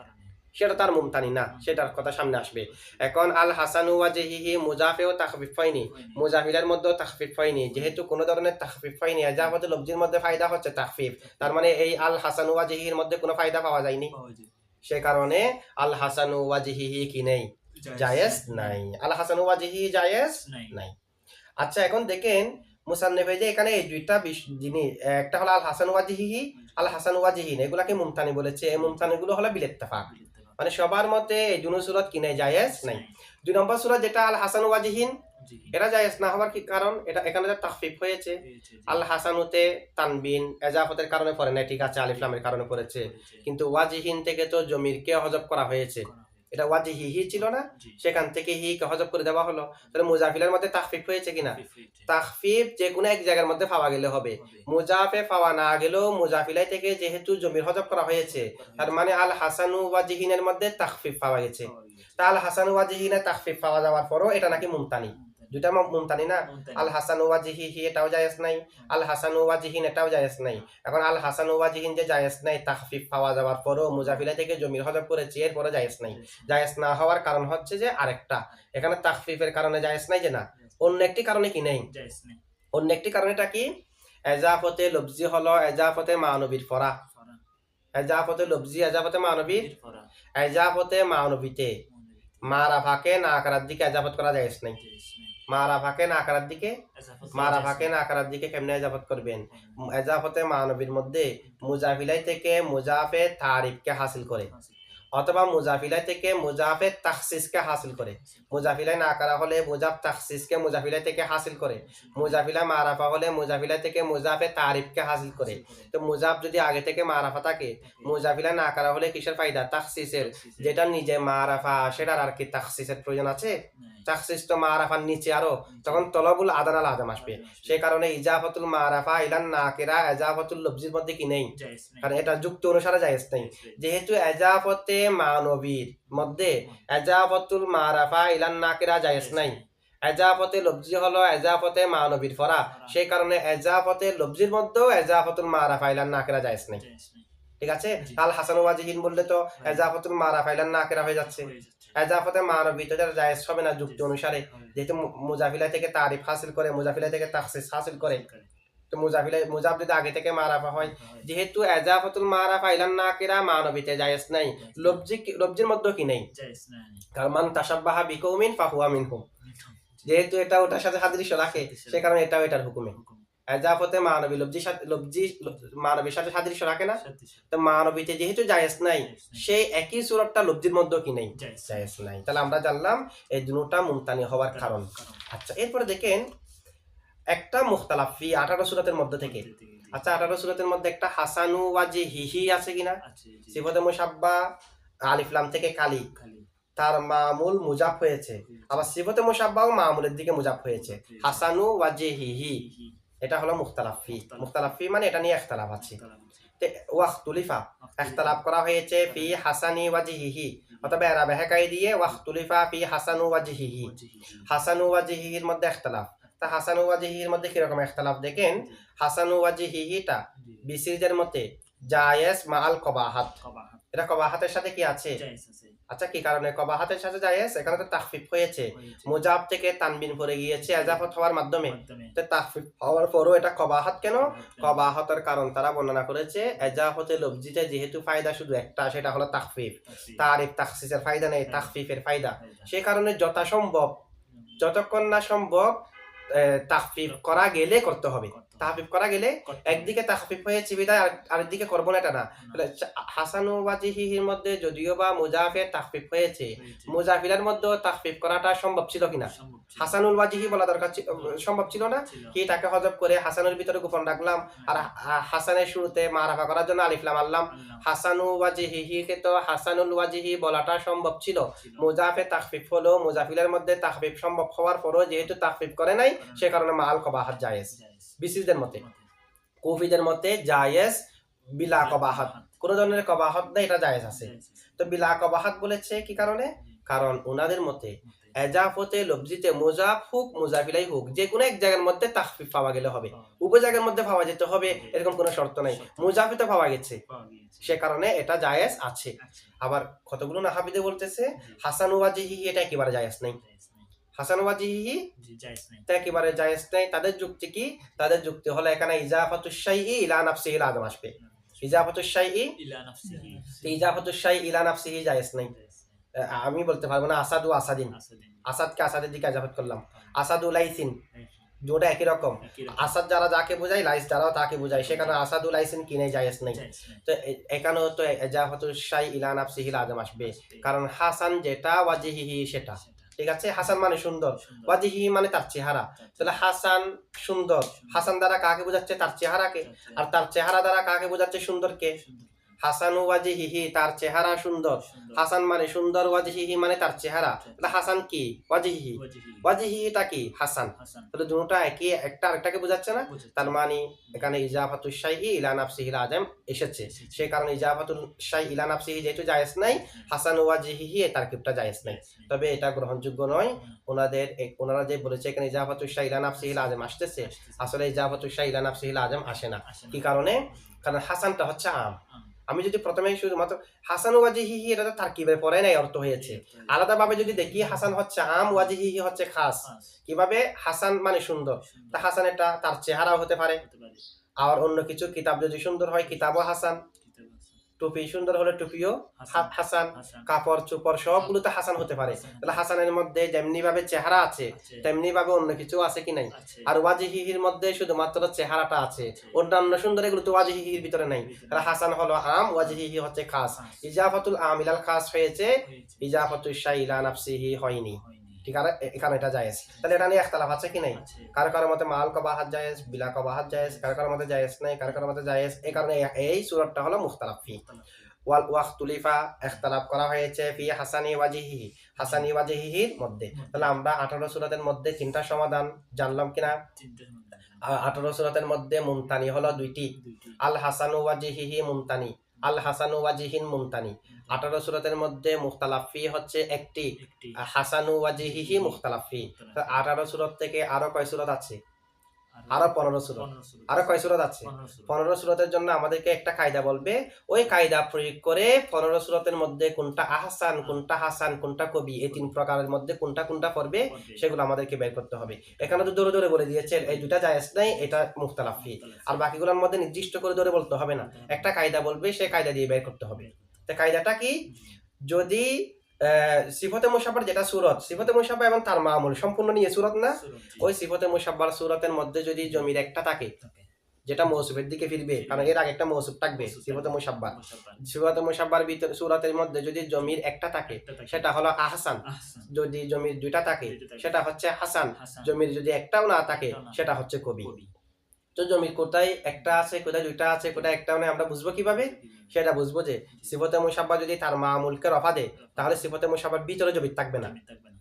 সেটা তার মুমতানি না, সেটার কথা সামনে আসবে। এখন আল হাসানু ওয়াজিহি মুজাফেও তাখফিফ হয়নি, মুজাফিলার মধ্যেও তাখফিফ হয়নি। যেহেতু কোনো ধরনের তাখফিফ হয়নি, এজাফতে লফজির মধ্যে ফায়দা হচ্ছে তাখফিফ, তার মানে এই আল হাসানু ওয়াজিহির মধ্যে কোনো ফায়দা পাওয়া যায়নি, সে কারণে আল হাসানু ওয়াজিহি কি নেই? জায়েজ নাই। আল হাসানু ওয়াজিহি জায়েজ নাই। আচ্ছা, এখন দেখেন মুসান্নিফ যে এখানে এই দুইটা জিনিস, একটা হলো আল হাসান ওয়াজিহি, আল হাসান ওয়াজিহিন, এগুলাকে মুমতানি বলেছে। এই মুমতানিগুলো হলো বিল ইত্তেফাক, মানে সবার মতে এই দুনো সূরত কি নাই? জায়েজ নাই। 2 নম্বর সূরা যেটা আল হাসান ওয়াজিহিন, এটা জায়েজ না হওয়ার কি কারণ? এটা এখানে যে তাখফিফ হয়েছে, আল হাসানুতে তানবিন এজাফতের কারণে পড়ে না, ঠিক আছে, আলিফ লামের কারণে পড়েছে, কিন্তু ওয়াজিহিন থেকে তো জমিরকে হজব করা হয়েছে, এটা ওয়াজিহি ছিল না, সেখান থেকে হি কে হজব করে দেওয়া হলো। তাহলে মুজাফিলের মধ্যে তাখফিফ হয়েছে কিনা? তাখফিফ যে কোনো এক জায়গার মধ্যে পাওয়া গেলে হবে, মুজাফে পাওয়া না গেলেও মুজাফিলাই থেকে যেহেতু জমির হজব করা হয়েছে, তার মানে আল হাসানু ওয়াজিহিনের মধ্যে তাখফিফ পাওয়া গেছে। তা আল হাসানু ওয়াজিহিনে তাখফিফ পাওয়া যাওয়ার পরও এটা নাকি মুমতানি, দুইটা মুমতানি না। আল হাসানু ওয়াজিহি এটাও জায়েজ নাই, আল হাসানু ওয়াজিহিন এটাও জায়েজ নাই। এখন আল হাসানু ওয়াজিহিন যে জায়েজ নাই, তাখফিফ পাওয়া যাওয়ার পরও মুজাফিলা থেকে জমির হজব করেছে, এরপরে জায়েজ নাই। জায়েজ না হওয়ার কারণ হচ্ছে যে আরেকটা, এখানে তাখফিফের কারণে জায়েজ নাই যে না, অন্য একটি কারণে কি নেই? অন্য একটি কারণেটা কি? এজাফতে লফজি হলো এজাফতে মানবীর ফরা, এজাফতে লফজি এজাফতে মানবীর, এজাফতে মানবীতে মারাফাকে না আকারার দিকে এজাফত করা জায়েজ নাই। মারাফাকে না আকারার দিকে, মারাফাকে না আকারার দিকে কেমনে এজাফত করবেন? এজাফতে মানবীর মধ্যে মুজাফিলাই থেকে মুজাফে তারিফকে হাসিল করে, অথবা মুজাফিলাই থেকে মুজাফে তাখসিসকে হাসিল করে। মুজাফিলাই না করা হলে মুজাফ তাখসিসকে মুজাফিলাই থেকে হাসিল করে, মুজাফিলা মারাফা হলে মুজাফিলাই থেকে মুজাফে তারিফকে হাসিল করে। তো মুজাফ যদি আগে থেকে মারাফা থাকে, মুজাফিলা না করা হলে কিসের ফায়দা? তাখসিসের। যেটা নিজে মারাফা সেটার আর কি তাখসিসের প্রয়োজন আছে? তাখসিস তো মারাফার নিচে আরো, তখন তলবুল আদানাল আজম আসবে। সেই কারণে ইজাফাতুল মারাফা ইলান নাকিরা এজাফাতুল লফজির মধ্যে কি নেই, কারণ এটা যুক্তি অনুসারে জায়েজ নেই। যেহেতু এজাফতে মানবীর মধ্যে এজাফতুল মারাফা ইলান নাকিরা জায়েজ নাই, এজাফতে লফজি হলো এজাফতে মানবীর ফরা, সেই কারণে এজাফতে লফজির মধ্যেও এজাফতুল মারাফা ইলান নাকিরা জায়েজ নাই। ঠিক আছে, আল হাসান ওয়াজিহিন বললে তো এজাফতুল মারাফা ইলান নাকিরা হয়ে যাচ্ছে, এজাফতে মানবী তো এটা জায়েজ হবে না যুক্তি অনুসারে। যেহেতু মুজাফিলা থেকে তারিফ হাসিল করে, মুজাফিলা থেকে তাখসিস হাসিল করে, তো মুজাফ যদি আগে থেকে মারাফা হয়, যেহেতু এজাফতুল মারাফা ইলান নাকিরা মানবীতে জায়েজ নাই, লফজির মধ্যে কি নেই? কারণ মান তাশাব্বাহা বিকৌমিন ফাহুয়া মিনহুম, যেহেতু এটা ওটার সাথে সাদৃশ্য রাখে, সে কারণে এটাও এটার হুকুমে। এজাফতে মানবী লফজি মানবীর সাথে সাদৃশ্য রাখে না, তো মানবীতে যেহেতু জায়েজ নাই, সেই একই সূরতটা লফজির মধ্যে কি নেই? জায়েজ নাই। তাহলে আমরা জানলাম এই দুটোটা মুমতানি হওয়ার কারণ। আচ্ছা, এরপরে দেখেন একটা মুখতালাফ ফি 18 সূরাতের মধ্যে থেকে। আচ্ছা, 18 সূরাতের মধ্যে একটা হাসানু ওয়াজিহি আছে কিনা? সিফাতে মুশাব্বা আলিফ লাম থেকে কালি, তার মামুল মুজাফ হয়েছে, আবার সিফাতে মুশাব্বাও মামুলের দিকে মুজাফ হয়েছে, হাসানু ওয়াজিহি, এটা হলো মুখতালাফ ফি। মুখতালাফ ফি মানে এটা নিয়ে ইখতিলাফ আছে। ওয়াখতুলিফা ইখতিলাফ করা হয়েছে ফি হাসানি ওয়াজিহি, অথবা এরাবে হেকাই দিয়ে ওয়াখতুলিফা ফি হাসানু ওয়াজিহি, হাসানু ওয়াজিহির মধ্যে ইখতিলাফ। তা হাসানু ওয়াজিহির মধ্যে কি রকম ইখতিলাফ দেখেন। হাসানু ওয়াজিহিটা বিসিরদের মতে জায়েজ মাআল কবাহাত, এটা কবাহাতের সাথে কি আছে? আচ্ছা, কি কারণে কবাহাতের সাথে জায়েজ? এখানে তো তাখফিফ হয়েছে, মুজাফ থেকে তানবিন পড়ে গিয়েছে এজাফত হওয়ার মাধ্যমে, তো তাখফিফ হওয়ার পরও এটা কবাহাত কেন? কবাহাতের কারণ তারা বর্ণনা করেছে এজাফতে লফজিতে যেহেতু ফায়দা শুধু একটা, সেটা হলো তাখফিফ, তারিফ তাখসিসের ফায়দা নেই, তাখফিফের ফায়দা। সেই কারণে যথাসম্ভব, যতক্ষণ না সম্ভব তাখফিফ করা গেলে করতে হবে। তাহফিফ করা গেলে একদিকে তাখফিফ হয়েছে বিদায় আরেকদিকে করবো না, এটা না। হাসানু ওয়াজিহির মধ্যে যদিও বা মুজাফে তাখফিফ হয়েছে, মুজাফিলার মধ্যেও তাখফিফ করাটা সম্ভব ছিল কিনা? হাসানুল ওয়াজিহি বলা দরকার সম্ভব ছিল না কি? তাকে হজব করে হাসানের ভিতরে গোপন রাখলাম, আর হাসানের শুরুতে মারাফা করার জন্য আলিফ লাম আনলাম। হাসানু ওয়াজিহিকে তো হাসানুল ওয়াজিহি বলাটা সম্ভব ছিল, মুজাফে তাখফিফ হলো, মুজাফিলের মধ্যে তাখফিফ সম্ভব হওয়ার পরও যেহেতু তাখফিফ করে নাই, সে কারণে মাল কবাহাত জায়েজ। বিসিরদের মতে, কুফিদের মতে জায়েজ বিলা কবাহাত, কোনো ধরনের কবাহত নেই, এটা জায়েজ আছে। তো বিলা কবাহাত বলেছে কি কারণে? কারণ ওনাদের মতে এজাফতে লফজিতে মুজাফ হোক মুজাফিলাই হোক, যে কোনো এক জায়গার মধ্যে তাখফিফ পাওয়া গেলে হবে, উভয় জায়গার মধ্যে পাওয়া যেতে হবে এরকম কোনো শর্ত নাই, মুজাফিতে পাওয়া গেছে সে কারণে এটা জায়েজ আছে। আবার কতগুলো নাহাবিদে বলতেছে হাসান ওয়াজিহি এটা একেবারে জায়েজ নাই, হাসান ওয়াজিহি তা একেবারে জায়েজ নাই। তাদের যুক্তি কি? তাদের যুক্তি হলো এখানে ইজাফাতুশ শাইই ইলা নাফসিহি লাযম আসবে, ইজাফাতুশ শাইই ইজাফাতুশ শাইই ইলা নাফসিহি জায়েজ নাই। আমি বলতে পারবো না আসাদু আসাদিন, আসাদকে আসাদের দিকে ইজাফত করলাম, আসাদু লাইসিন, যেটা একই রকম, আসাদ যারা যাকে বোঝায় লাইস যারাও তাকে বোঝায়, সেখানে আসাদু লাইসিন কিনে জায়েজ নাই। তো এখানেও তো ইজাফাতুশ শাইই ইলা নাফসিহি লাযম আসবে, কারণ হাসান যেটা ওয়াজিহি সেটা, ঠিক আছে? হাসান মানে সুন্দর, ওয়াজিহি মানে তার চেহারা, তাহলে হাসান সুন্দর, হাসান দ্বারা কাকে বোঝাচ্ছে? তার চেহারাকে, আর তার চেহারা দ্বারা কাকে বোঝাচ্ছে? সুন্দরকে। হাসান ওয়াজিহি তার চেহারা সুন্দর, হাসান মানে সুন্দর, ওয়াজিহি মানে তার চেহারা, তাহলে হাসান কি? ওয়াজিহি, ওয়াজিহিটা কি? হাসান। তাহলে দুটোটা একই, একটা আরেকটাকে বোঝাচ্ছে না? তার মানে এখানে ইজাফাতুশ শাইই ইলা নাফসিহি লাযম এসেছে, সেই কারণে ইজাফাতুশ শাইই ইলা নাফসিহি যেহেতু জায়েজ নাই, হাসান ওয়াজিহি এই তারকিবটা জায়েজ নাই। তবে এটা গ্রহণযোগ্য নয়। ওনারা যে বলেছে এখানে ইজাফাতুশ শাইই ইলা নাফসিহি লাযম আসতেছে, আসলে ইজাফাতুশ শাইই ইলা নাফসিহি লাযম আসে না। কি কারণে? কারণ হাসানটা হচ্ছে আম। আমি যদি প্রথমে শুধুমাত্র হাসান ওয়াজিহি এটা তো তারকিবের পরে নাই অর্থ হয়েছে, আলাদাভাবে যদি দেখি হাসান হচ্ছে আম, ওয়াজিহি হচ্ছে খাস। কিভাবে? হাসান মানে সুন্দর, তা হাসান এটা তার চেহারাও হতে পারে, আর অন্য কিছু কিতাব যদি সুন্দর হয় কিতাবও হাসান, টুপি সুন্দর হলে টুপিও হাসান, কাপড় চোপড় সবগুলোতে হাসান হতে পারে। তাহলে হাসানের মধ্যে যেমনি ভাবে চেহারা আছে তেমনি ভাবে অন্য কিছু আছে কি নাই? আর ওয়াজিহির মধ্যে শুধুমাত্র চেহারাটা আছে, অন্যান্য সুন্দর এগুলো তো ওয়াজিহির ভিতরে নাই। তাহলে হাসান হলো আম, ওয়াজিহি হচ্ছে খাস। ইজাফাতুল আম ইলাল খাস হয়েছে, ইজাফাতুশ শাইই ইলা নাফসিহি হয়নি। ঠিক আছে, এখানে এটা জায়েজ। তাহলে এটা নিয়ে ইখতিলাফ আছে কি নাই? কারো কারো মতে মাল কবাহাত জায়েজ, বিলা কবাহাত জায়েজ, কারো কারো মতে জায়েজ নাই, কারো কারো মতে জায়েজ। এই কারণে এই সূরাটা হলো মুখতালাফ ফি। ওয়াল ওয়াখতুলিফা ইখতিলাফ করা হয়েছে ফি হাসানি ওয়াজিহি, হাসানি ওয়াজিহির মধ্যে। তাহলে আমরা 18 সূরাতের মধ্যে তিনটা সমাধান জানলাম কিনা? 18 সূরাতের মধ্যে মুমতানি হলো দুইটি, আল হাসানু ওয়াজিহি মুমতানি, আল হাসানু ওয়াজিহিন মুমতানি। 18 সূরাতের মধ্যে মুখতালাফ ফি হচ্ছে একটি, হাসানু ওয়াজিহি মুখতালাফ ফি। 18 সূরা থেকে আরো কয় সূরা আছে? আরো 15 সূরা। আরো কয় সূরা আছে? 15 সূরাতের জন্য আমাদেরকে একটা কায়দা বলবে, ওই কায়দা প্রয়োগ করে 15 সূরাতের মধ্যে কোনটা আহসান, কোনটা হাসান, কোনটা কবি, এই তিন প্রকারের মধ্যে কোনটা কোনটা পড়বে সেগুলো আমাদেরকে বের করতে হবে। এখানে তো ধরে ধরে বলে দিয়েছে এই দুটা জায়েজ নাই, এটা মুখতালাফ ফি, আর বাকিগুলোর মধ্যে নির্দিষ্ট করে ধরে বলতে হবে না, একটা কায়দা বলবে সেই কায়দা দিয়ে বের করতে হবে। তো কায়দাটা কি? যদি সিফতে মুশাব্বার যেটা সূরত, সিফতে মুশাব্বা এবং তার মামুল সম্পূর্ণ নিয়ে সূরত না, ওই সিফতে মুশাব্বার সূরতের মধ্যে যদি জমির একটা থাকে যেটা মৌসুফের দিকে ফিরবে, কারণ এর আগে একটা মৌসুফ থাকবে সিফতে মুশাব্বা, সিফতে মুশাব্বার ভিতরে সূরতের মধ্যে যদি জমির একটা থাকে সেটা হলো আহসান, যদি জমির দুইটা থাকে সেটা হচ্ছে হাসান, জমির যদি একটাও না থাকে সেটা হচ্ছে কবি। তো জমির কোথায় একটা আছে, কোথায় দুইটা আছে, কোথায় একটা মানে আমরা বুঝবো কিভাবে? সেটা বুঝবো যে সিফতে মুশাব্বা যদি তার মামুলকে রফা দেয় তাহলে সিফতে মুশাব্বার ভিতরে জমির থাকবে না,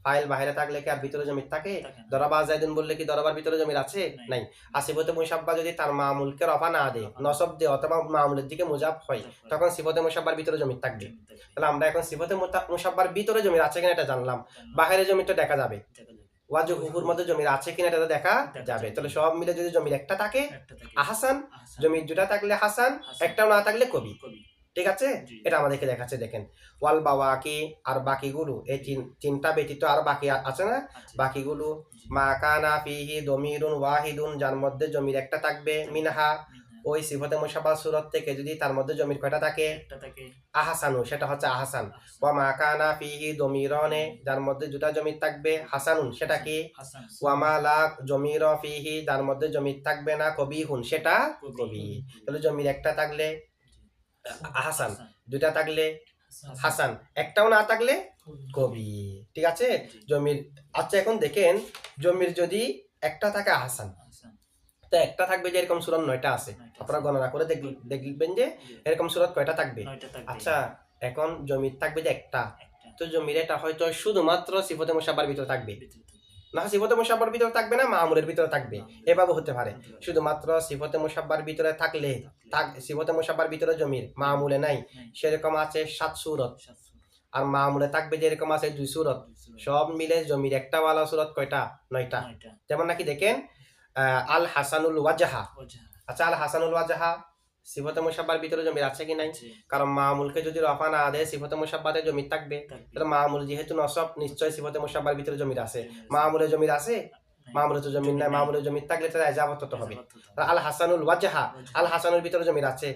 ফাইল বাইরে থাকলে কি আর ভিতরে জমির থাকে? দরাবা যাইদুন বললে কি দরাবার ভিতরে জমির আছে? নাই। আর সিফতে মুশাব্বা যদি তার মামুলকে রফা না দেয়, নসব দেয় অথবা মামুলের দিকে মুজাফ হয়, তখন সিফতে মুশাব্বার ভিতরে জমির থাকবে। তাহলে আমরা এখন সিফতে মুশাব্বার ভিতরে জমির আছে কিনা এটা জানলাম, বাইরে জমিটা দেখা যাবে, ওয়াজহুর মধ্যে জমির আছে কিনা এটা দেখা যাবে। তাহলে সব মিলে যদি জমির একটা থাকে আহসান, জমির দুটা থাকলে হাসান, একটাও না থাকলে কবি। ঠিক আছে, এটা আমাদেরকে দেখাচ্ছে। দেখেন ওয়াল বাওয়াকি, আর বাকিগুলো, এই তিনটা ব্যতীত আর বাকি আছে না, বাকিগুলো মা কানা ফিহি দমিরুন ওয়াহিদুন, যার মধ্যে জমির একটা থাকবে, মিনহা ওই সিফতে মুশাব্বা সূরত থেকে যদি তার মধ্যে জমির কয়টা থাকে? আহসানু, সেটা হচ্ছে আহসান। ওয়া মা কানা ফিহি দমিরানে, যার মধ্যে দুটা জমির থাকবে, হাসানুন, সেটা কি? ওয়া মা লা জমির ফিহি, যার মধ্যে জমির থাকবে না, কবিহুন, সেটা কবি। তাহলে জমির একটা থাকলে আহসান, দুটা থাকলে হাসান, একটাও না থাকলে কবি। ঠিক আছে, জমির। আচ্ছা এখন দেখেন জমির যদি একটা থাকে আহসান, তো একটা থাকবে যে এরকম সূরা 9টা আছে, আপনারা গণনা করে দেখবেন যে এরকম সূরা কয়টা থাকবে। আচ্ছা এখন জমির থাকবে যে একটা, তো জমির এটা হয়তো শুধুমাত্র সিফতে মুশাব্বার ভিতরে থাকবে, না সিফতে মুসাব্বার ভিতরে থাকবে না মামুলের ভিতরে থাকবে, এভাবে হতে পারে। শুধুমাত্র সিফতে মুসাব্বার ভিতরে থাকলে সিফতে মুসাব্বার ভিতরে জমির মামুলে নাই, সেরকম আছে 7 সূরত, আর মামুলে থাকবে যেরকম আছে 2 সূরত, সব মিলে জমির একটা ওয়ালা সূরত কয়টা? 9টা। যেমন নাকি দেখেন আল হাসানুল ওয়াজহা। আচ্ছা, আল হাসানুল ওয়াজহা সিফতে মুসাব্বার ভিতরে জমির আছে কি নাই? কারণ মামুলকে যদি রফা না দেয় সিফতে মুসাব্বাতে জমির থাকবে, তাহলে মামুল যেহেতু নসব নিশ্চয় সিফতে মুসাব্বার ভিতরে জমির আছে। মামুলে জমির আছে? মামুলে তো জমির নাই, মামুলে জমির থাকলে তাহলে এজাবত হতে হবে। আল হাসানুল ওয়াজহা, আল হাসানুল ভিতরে জমির আছে।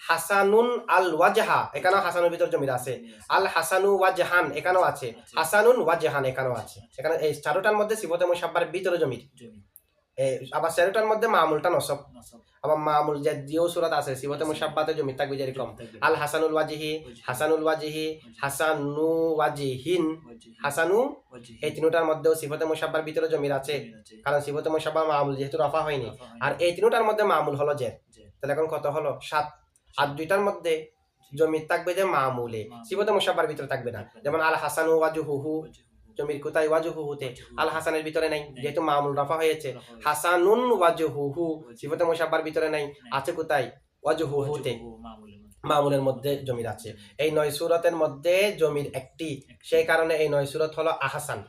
হাসানুন আল ওয়াজহা, এখানেও হাসানুর ভিতরে জমির আছে। আল হাসানু ওয়াজহান, এখানেও আছে। হাসানুন ওয়াজহান, এখানেও আছে। এখানে এই চারটার মধ্যে সিফতে মুসাব্বার ভিতরে জমির। আবার চারটার মধ্যে মামুলটা নসব। আবার মামুল যে দিও সূরাত আছে সিফতে মুসাব্বাতে জমির থাকবে যেরকম আল হাসানুল ওয়াজহি, হাসানুল ওয়াজহি, হাসানু ওয়াজহিন, হাসানু, এই তিনটার মধ্যেও সিফতে মুসাব্বার ভিতরে জমির আছে, কারণ সিফতে মুসাব্বা মামুল যেহেতু রফা হয়নি। আর এই তিনটার মধ্যে মামুল হলো জের, তাহলে এখন কত হলো? 7। আর দুইটার মধ্যে জমির থাকবে যে মামুলে, সিফতে মুসাব্বার ভিতরে থাকবে না। যেমন আল হাসানু ওয়াজহুহু, জমির কোথায়? ওয়াজহুতে। আল হাসানের ভিতরে নাই যেহেতু মামুল রফা হয়েছে। হাসানুন ওয়াজহুহু সিফতে মুসাব্বার ভিতরে নাই, আছে কোথায়? ওয়াজহুতে, মামুলের মধ্যে জমির আছে। এই 9 সূরতের মধ্যে জমির একটি, সেই কারণে এই 9 সূরত হলো আহসান।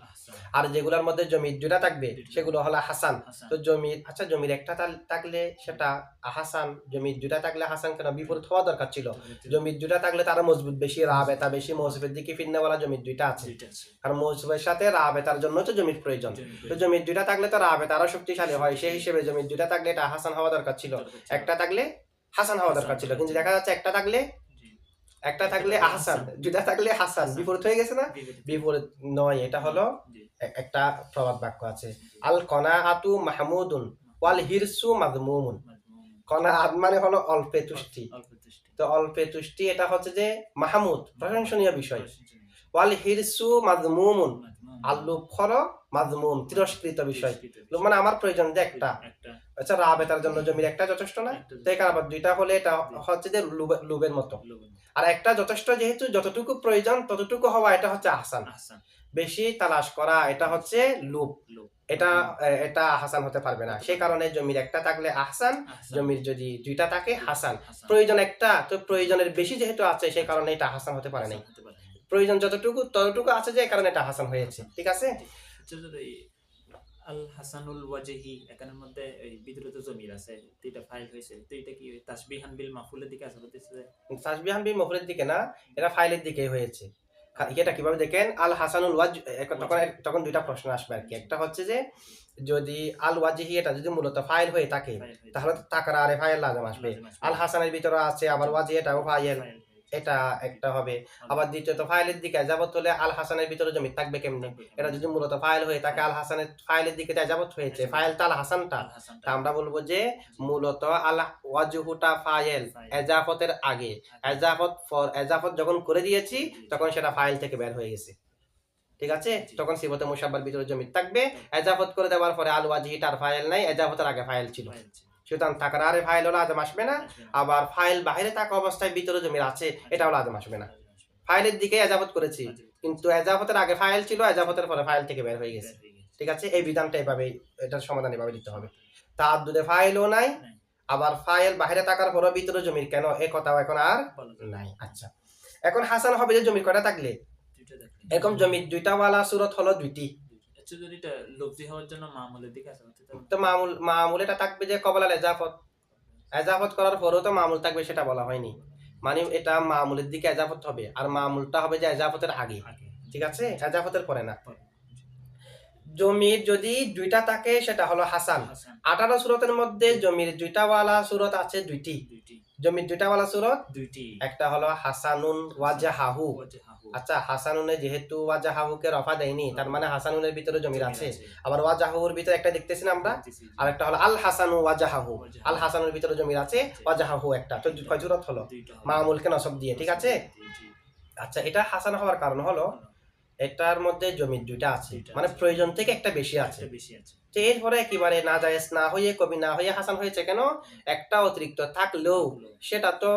আর যেগুলোর মধ্যে জমির দুটা থাকবে সেগুলো হলো হাসান। তো জমির, আচ্ছা জমির একটা থাকলে সেটা আহসান, জমির দুটা থাকলে হাসান কেন? বিপরীত হওয়া দরকার ছিল। জমির দুটা থাকলে তারা মজবুত বেশি, রাবেতা বেশি, মৌসুফের দিকে ফিরনেওয়ালা জমির দুইটা আছে। কারণ মৌসুফের সাথে রাবেতার জন্য তো জমির প্রয়োজন। তো জমির দুইটা থাকলে তো রাবেতা আরো শক্তিশালী হয়, সেই হিসেবে জমির দুইটা থাকলে এটা হাসান হওয়া দরকার ছিল, একটা থাকলে হাসান হওয়া দরকার ছিল। কিন্তু দেখা যাচ্ছে একটা থাকলে আহসান, দুইটা থাকলে হাসান, বিপরীত হয়ে গেছে না? বিপরীত নয়, এটা হলো একটা প্রবাদ বাক্য আছে, আল কনাআতু মাহমুদুন ওয়াল হিরসু মাযমুমুন। কনাআত মানে হলো অল্পে তুষ্টি, তো অল্পে তুষ্টি এটা হচ্ছে যে মাহমুদ, প্রশংসনীয় বিষয়। ওয়াল হিরসু মাযমুমুন, আর লোভ করো মাযমুম, তিরস্কৃত বিষয়। লোভ মানে আমার প্রয়োজন যে একটা, আচ্ছা রাবেতার জন্য জমির একটা যথেষ্ট না, তো এই কারণে দুইটা হলে এটা হচ্ছে যে লোভের মতো। আর একটা যথেষ্ট, যেহেতু যতটুকু প্রয়োজন ততটুকু হওয়া, এটা হচ্ছে আহসান। বেশি তালাশ করা এটা হচ্ছে লোভ, এটা হাসান হতে পারবে না। সেই কারণে জমির একটা থাকলে আহসান, জমির যদি দুইটা থাকে হাসান। প্রয়োজন একটা, তো প্রয়োজনের বেশি যেহেতু আছে সেই কারণে এটা হাসান হতে পারে নাই। প্রয়োজন যতটুকু ততটুকু আছে যে কারণে এটা হাসান হয়েছে। ঠিক আছে? আল হাসানুল ওয়াজহি, এখানের মধ্যে এই ভিতরে তো জমির আছে, এটা ফাইল হয়েছে, তো এটা কি তাসবিহান বিল মাফউলের দিকে আছে? বলতেছে তাসবিহান বিল মাফউলের দিকে না, এটা ফাইলের দিকে হয়েছে। এটা কিভাবে দেখেন? আল হাসানুল ওয়াজ, তখন দুইটা প্রশ্ন আসবে আর কি। একটা হচ্ছে যে যদি আল ওয়াজহি এটা যদি মূলত ফাইল হয়ে থাকে তাহলে তাকরারে ফাইল লাজম আসবে। আল হাসানের ভিতরে আছে আবার ওয়াজহি, এটাও ফাইল, এটা একটা হবে। আবার দ্বিতীয়ত ফাইলের দিকে যাবত হলে আল হাসানের ভিতরে জমি থাকবে কেমনে? এটা যদি মূলত ফাইল হয়ে থাকে, আল হাসানের ফাইলের দিকে যাবত হয়েছে, ফাইলটা আল হাসানটা, তা আমরা বলবো যে মূলত আল ওয়াজহুটা ফাইল এজাফতের আগে, এজাফত যখন করে দিয়েছি তখন সেটা ফাইল থেকে বের হয়ে গেছে। ঠিক আছে? তখন সিফতে মুসাব্বার ভিতরে জমি থাকবে। এজাফত করে দেওয়ার পরে আল ওয়াজহিটার ফাইল নাই, এজাফতের আগে ফাইল ছিল, সুতরাং তাকরারে ফাইল হলো আজম আসবে না। আবার ফাইল বাইরে থাকা অবস্থায় ভিতরে জমির আছে, এটা হলো আজম আসবে না। ফাইলের দিকে এজাফত করেছি কিন্তু এজাফতের আগে ফাইল ছিল, এজাফতের পরে ফাইল থেকে বের হয়ে গেছে। ঠিক আছে? এই বিধানটা এভাবে, এটার সমাধান এভাবে দিতে হবে। তাআদ্দুদে ফাইলও নাই, আবার ফাইল বাইরে থাকার পরও ভিতরে জমির কেন, এই কথাও এখন আর নাই। আচ্ছা, এখন হাসান হবে যে জমির কয়টা থাকলে? এরকম জমির দুইটা ওয়ালা সূরত হলো দুইটি। তো মামুল এটা থাকবে যে কবলাল এজাফত করার পরেও তো মামুল থাকবে, সেটা বলা হয়নি। মানে এটা মামুলের দিকে এজাফত হবে, আর মামুলটা হবে যে এজাফতের আগে। ঠিক আছে? এজাফতের পরে না। জমির যদি দুইটা থাকে সেটা হলো হাসান। 18 সূরতের মধ্যে জমির দুইটা ওয়ালা সূরত আছে দুইটি। জমির দুইটা ওয়ালা সূরত দুইটি, একটা হলো হাসানুন ওয়াজহাহু। আচ্ছা, হাসানুনে যেহেতু ওয়াজহাহুকে রফা দেয়নি, তার মানে হাসানুনের ভিতরে জমির আছে। আবার ওয়াজহাহুর ভিতরে একটা দেখতেছি না আমরা, আর একটা হলো আল হাসানু ওয়াজহাহু, আল হাসানুর ভিতরে জমির আছে, ওয়াজহাহু একটা, তো কয় সূরত হলো? মামুলকে নসব দিয়ে। ঠিক আছে? আচ্ছা, এটা হাসান হওয়ার কারণ হলো এটার মধ্যে জমির দুইটা আছে, মানে প্রয়োজন থেকে একটা বেশি আছে। তো এরপরে একেবারে না জায়েজ না হয়ে, কবি না হয়ে হাসান হয়েছে কেন? একটা অতিরিক্ত থাকলেও সেটা তো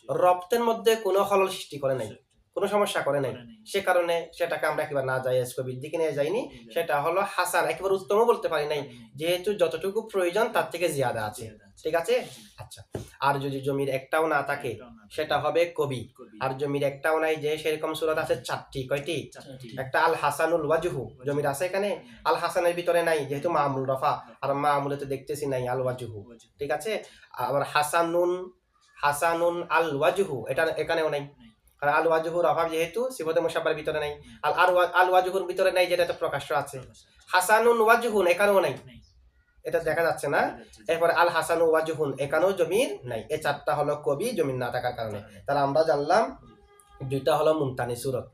রপ্তের মধ্যে কোনো খলল সৃষ্টি করে নাই। কোনো সমস্যা করে নাই, করে নাই। সে কারণে সেটাকে আমরা একেবারে না জায়েজ কবির দিকে নিয়ে যাইনি। সেটা হলো হাসান, একেবারে উত্তমও বলতে পারি নাই, যেহেতু যতটুকু প্রয়োজন তার থেকে জিয়াদা আছে। ঠিক আছে। আচ্ছা, আর যদি জমির একটাও না থাকে সেটা হবে কবি। আর জমির একটাও নাই, যে সেরকম সূরত আছে 4টি। কয়টি? একটা আল হাসানুল ওয়াজহু, জমির আছে এখানে, আল হাসানের ভিতরে নাই যেহেতু মামুল রফা, আর মামুলে তো দেখতেছি নাই আল ওয়াজহু। ঠিক আছে। আবার হাসানুন আল ওয়াজহু, এটা এখানেও নাই, কারণ আল ওয়াজহু রফা যেহেতু সিফাতে মুশাব্বার ভিতরে নাই। আল ওয়াজহুর ভিতরে নাই, যেটা তো প্রকাশ্য আছে। হাসানুন ওয়াজহুন এখানেও নাই, এটা দেখা যাচ্ছে না। এরপরে আল হাসানু ওয়াজহুন, এখানেও জমির নাই। এই 4টা হলো কবি, জমির না থাকার কারণে। তাহলে আমরা জানলাম 2টা হলো মুমতানি সূরত,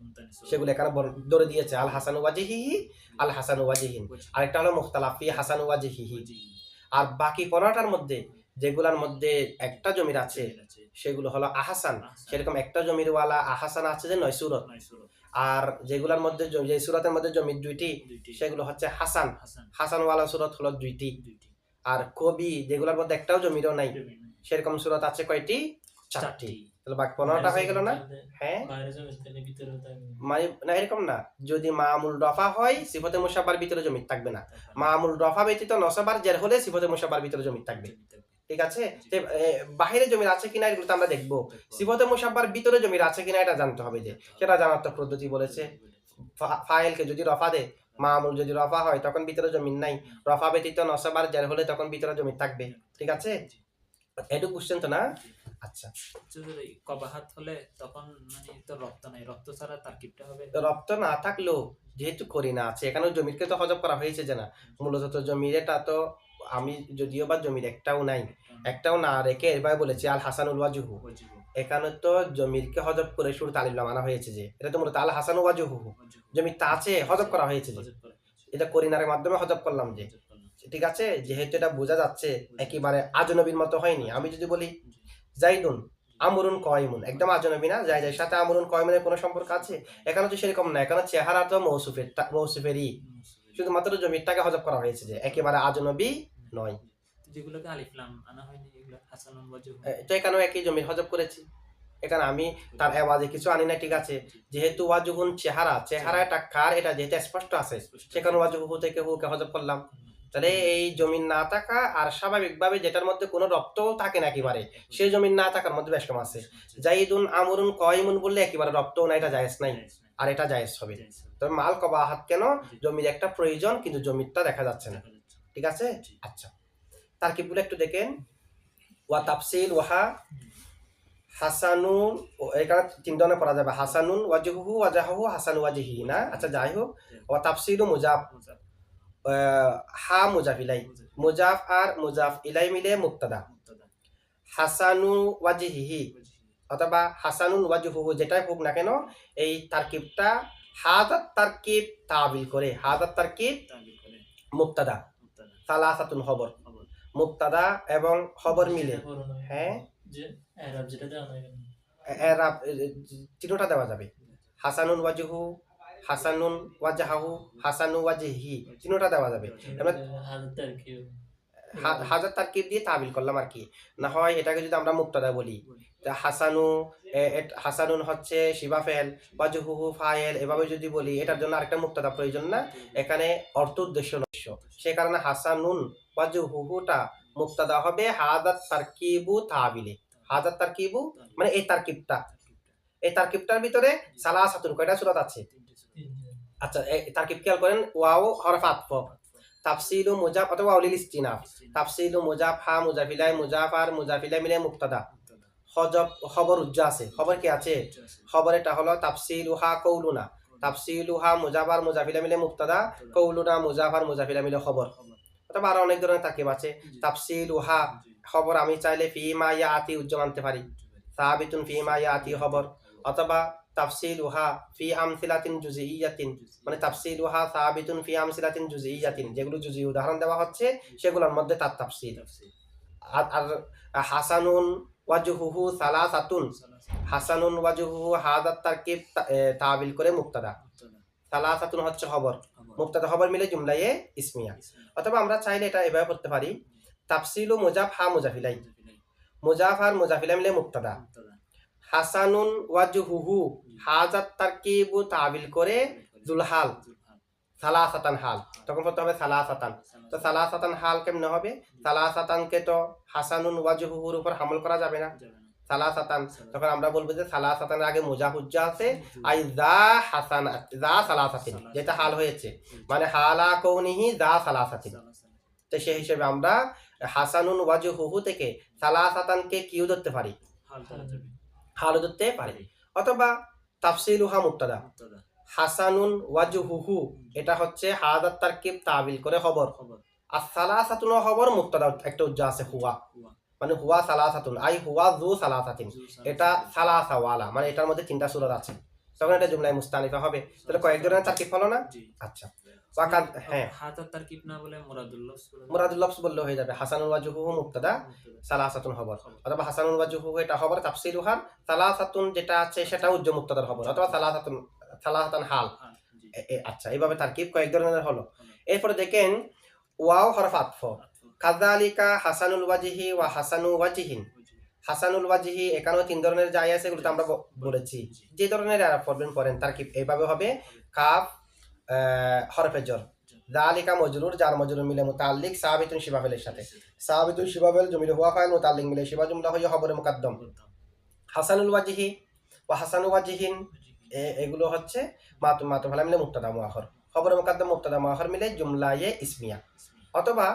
সেগুলো এখানে ধরে দিয়েছে, আল হাসানু ওয়াজহিহি, আল হাসানু ওয়াজহিন। আরেকটা হলো মুখতালাফ ফি হাসানু ওয়াজহিহি। আর বাকি 15টার মধ্যে যেগুলোর মধ্যে একটা জমির আছে সেগুলো হলো আহসান। সেরকম একটা জমির ওয়ালা আহসান আছে যে 9 সূরত। আর যেগুলোর মধ্যে যে সূরতের মধ্যে জমির 2টি, সেগুলো হচ্ছে হাসান। হাসান ওয়ালা সূরত হলো 2টি। আর কবি যেগুলোর মধ্যে একটাও জমিরও নাই, সেরকম সূরত আছে কয়টি? 4টি। তাহলে বাকি 15টা হয়ে গেল না? হ্যাঁ, মানে না, এরকম না। যদি মামুল রফা হয় সিফাতে মুশাব্বার ভিতরে জমির থাকবে না। মামুল রফা ব্যতীত নসবার জের হলে সিফাতে মুশাব্বার ভিতরে জমির থাকবে। ঠিক আছে। বাহিরে জমির আছে কিনা এগুলো তো আমরা দেখবো। সিফাতে মুশাব্বার ভিতরে জমির আছে কিনা এটা জানতে হবে, যে সেটা জানার তো পদ্ধতি বলেছে। ফাইলকে যদি রফা দে, মামুল যদি রফা হয় তখন ভিতরে জমির নাই, রফা ব্যতীত নসবার জের হলে তখন ভিতরে জমির থাকবে। ঠিক আছে, এটুকু বুঝছেন তো না? আচ্ছা, কবাহাত হলে তখন মানে তো রপ্ত নাই, রপ্ত ছাড়া তারকিবটা হবে। রপ্ত না থাকলেও যেহেতু করিনা আছে, এখানেও জমিরকে তো হজব করা হয়েছে যে না, মূলত তো জমির এটা তো আমি যদিও বা জমির একটাও না রেখে এভাবে বলেছি আল হাসানুল ওয়াজহু, এখানে তো জমিরকে হজব করে শুরু তালিল মানা হয়েছে, যে এটা তো মূলত আল হাসানুল ওয়াজহু, জমিরটা আছে হজব করা হয়েছে, যে এটা করিনার মাধ্যমে হজব করলাম। যে ঠিক আছে, যেহেতু এটা বোঝা যাচ্ছে একেবারে আজনবীর মতো হয়নি। আমি যদি বলি জাইদুন আমরুন কয়মুন, একদম আজনবী না, জাইদের সাথে আমরুন কয়মুনের কোনো সম্পর্ক আছে? এখানে তো সেরকম না, এখানে চেহারা তো মৌসুফেরই, শুধুমাত্র জমিরটাকে হজব করা হয়েছে, যে একেবারে আজনবী নয়। যেগুলোকে আলিফ লাম আনা হয়নি এগুলো হাসানুল ওয়াজহু, তো এখানেও একই জমির হজব করেছি। এখানে আমি তার আওয়াজে কিছু আনি না। ঠিক আছে, যেহেতু ওয়াজহুন চেহারাটা কার, এটা যেহেতু স্পষ্ট আছে, সেখানে ওয়াজহু থেকে হুকে হজব করলাম। তাহলে এই জমিন না থাকা আর স্বাভাবিকভাবে যেটার মধ্যে কোনো রপ্তও থাকে না একেবারে, সেই জমিন না থাকার মধ্যে বেশ কম আছে। জাইদুন আমরুন কয়মুন বললে একেবারে রপ্তও না, এটা জায়েজ নাই, আর এটা জায়েজ হবে। তবে মাল কবাহাত কেন? জমির একটা প্রয়োজন, কিন্তু জমিরটা দেখা যাচ্ছে না। ঠিক আছে। আচ্ছা, তারকিবগুলো একটু দেখেন। ওয়া তাফসিল ওয়াহা হাসানুন, এখানে 3 ধরনের পড়া যাবে, হাসানুন ওয়াজহুহু ওয়াজাহুহু হাসান ওয়াজহি না। আচ্ছা, যাই হোক, ওয়া তাফসিলু মুজাফ, হা মুজাফ ইলাই, মুজাফ আর মুজাফ ইলাই মিলে মুবতাদা, হাসানু ওয়াজহিহি অথবা হাসানুন ওয়াজহুহু যেটাই হোক না কেন, এই তারকিবটা হাদাত তারকিব তাবিল করে, হাদাত তারকিব মুবতাদা, সালাসাতুন খবর, মুবতাদা এবং খবর মিলে। হ্যাঁ, যে এরাব যেটা দেওয়া হয় এরাব তিনটা দেওয়া যাবে, হাসানুন ওয়াজহু, হাসানুন ওয়াজহাহু, হাসানু ওয়াজহি, তিনটা দেওয়া যাবে। আমরা হাজার তারকিব দিয়ে তাবিল করলাম আর কি। না হয় এটাকে যদি আমরা মুবতাদা বলি, হাসানুন হচ্ছে শিবা ফেল, ওয়াজহুহু ফাইল, এভাবে যদি বলি এটার জন্য আরেকটা মুবতাদা প্রয়োজন না, এখানে অর্থ উদ্দেশ্য নয়। সে কারণে হাসানুন ওয়াজহুহুটা মুবতাদা হবে হাজার তারকিবু তাবিলে। হাজার তারকিবু মানে এই তারকিবটার ভিতরে সালাসাতুন কয়টা সূরত আছে? আচ্ছা, এই তারকিব খেয়াল করেন। ওয়াও হরফ আতফ, তাফসিলু মুজাফ অথবা ওয়াউলিল ইস্তিনাফ, তাফসিলু মুজাফ, হা মুজাফিলাই, মুজাফ আর মুজাফিলাই মিলে মুবতাদা, খবর উজ্জা আছে। খবর কি আছে? খবর এটা হলো তাফসিলুহা কওলুনা, তাফসিলুহা মুজাফ আর মুজাফিলা মিলে মুবতাদা, কওলুনা মুজাফ আর মুজাফিলা মিলে খবর। অথবা আরো অনেক ধরনের তারকিব আছে। তাফসিলুহা খবর আমি চাইলে ফি মা ইয়াতি উজ্জা মানতে পারি, সাবিতুন ফি মা ইয়াতি খবর, অথবা তাফসিলুহা ফি আমসিলাতিন জুজইয়াতিন, মানে তাফসিলুহা সাবিতুন ফি আমসিলাতিন জুজইয়াতিন, যেগুলো জুজই উদাহরণ দেওয়া হচ্ছে সেগুলোর মধ্যে তার তাফসিল। আর হাসানুন ওয়াজহুহু সালাসাতুন, হাসানুন ওয়াজহুহু হাদাত তারকিব তাবিল করে মুবতাদা, সালাসাতুন হচ্ছে খবর, মুবতাদা খবর মিলে জুমলায়ে ইসমিয়া। অথবা আমরা চাইলে এটা এভাবে করতে পারি, তাফসিলু মুজাফ হা মুজাফিলাই, মুজাফ আর মুজাফিলা মিলে মুবতাদা, হাসানুন ওয়াজহুহু হাজাত তারকিবু তাবিল করে জুলহাল সালাসাতান হাল, তখন বলতে হবে সালাসাতান। তো সালাসাতান হাল কেমনে হবে? সালাসাতানকে তো হাসানুন ওয়াজহুহুর উপর হামল করা যাবে না, সালাসাতান। তখন আমরা বলবো যে সালাসাতানের আগে মুজাহুজ্জা আছে, আই যা হাসানাত যা সালাসাতিন, যেটা হাল হয়েছে, মানে হালা কৌনিহি যা সালাসাতিন। তো সেই হিসেবে আমরা হাসানুন ওয়াজহুহু থেকে সালাসাতানকে কিউ ধরতে পারি, হালও ধরতে পারি। অথবা তাফসিলুহা মুবতাদা, হাসানুন ওয়াজহুহু এটা হচ্ছে হাজাত তারকিব তাবিল করে খবর, আর সালাসাতুন খবর মুবতাদা একটা উজ্জা আছে হুয়া, মানে হুয়া সালাসাতুন আই হুয়া যু সালাসাতিন, এটা সালাসা ওয়ালা, মানে এটার মধ্যে তিনটা সূরা আছে, তখন এটা জুমলায় মুস্তানিফা হবে। তাহলে কয়েক ধরনের তারকিব হলো না? আচ্ছা, ওয়াকাদ হ্যাঁ হাজাত তারকিব না বলে মুরাদুল লফজ মুরাদুল লফজ বললে হয়ে যাবে। হাসানুল ওয়াজহুহু মুবতাদা, সালাসাতুন খবর, অথবা হাসানুল ওয়াজহুহু এটা খবর, তাফসিলুহা সালাসাতুন যেটা আছে সেটা উজ্জ মুবতাদার খবর, অথবা সালাসাতান হাল। আচ্ছা, এইভাবে তারকিব কয়েক ধরনের হলো। এরপরে দেখেন ওয়াও হরফ আতফ, কাযালিকা হাসানুল ওয়াজহি ওয়া হাসানু ওয়াজহিন। হাসানুল ওয়াজহি এখানেও তিন ধরনের জায়গা আছে, এগুলো তো আমরা বলেছি। যে ধরনের পড়বেন পড়েন তারকিব এইভাবে হবে, কাফ হরফে জর, যালিকা মজরুর, যার মজরুর মিলে মুতাল্লিক সাবিতুন শিবাফেলের সাথে, সাবিতুন শিবাফেল জমিলে হুয়া ফাইল মুতাল্লিক মিলে শিবা জুমলা হয়ে খবরে মুকাদ্দম। হাসানুল ওয়াজহি ওয়া হাসানু ওয়াজহিন এগুলো হচ্ছে মাতু ফালা মিলে মুবতাদা মুআখর, খবরে মুকাদ্দম মুবতাদা মুআখর মিলে জুমলায়ে ইসমিয়া। অথবা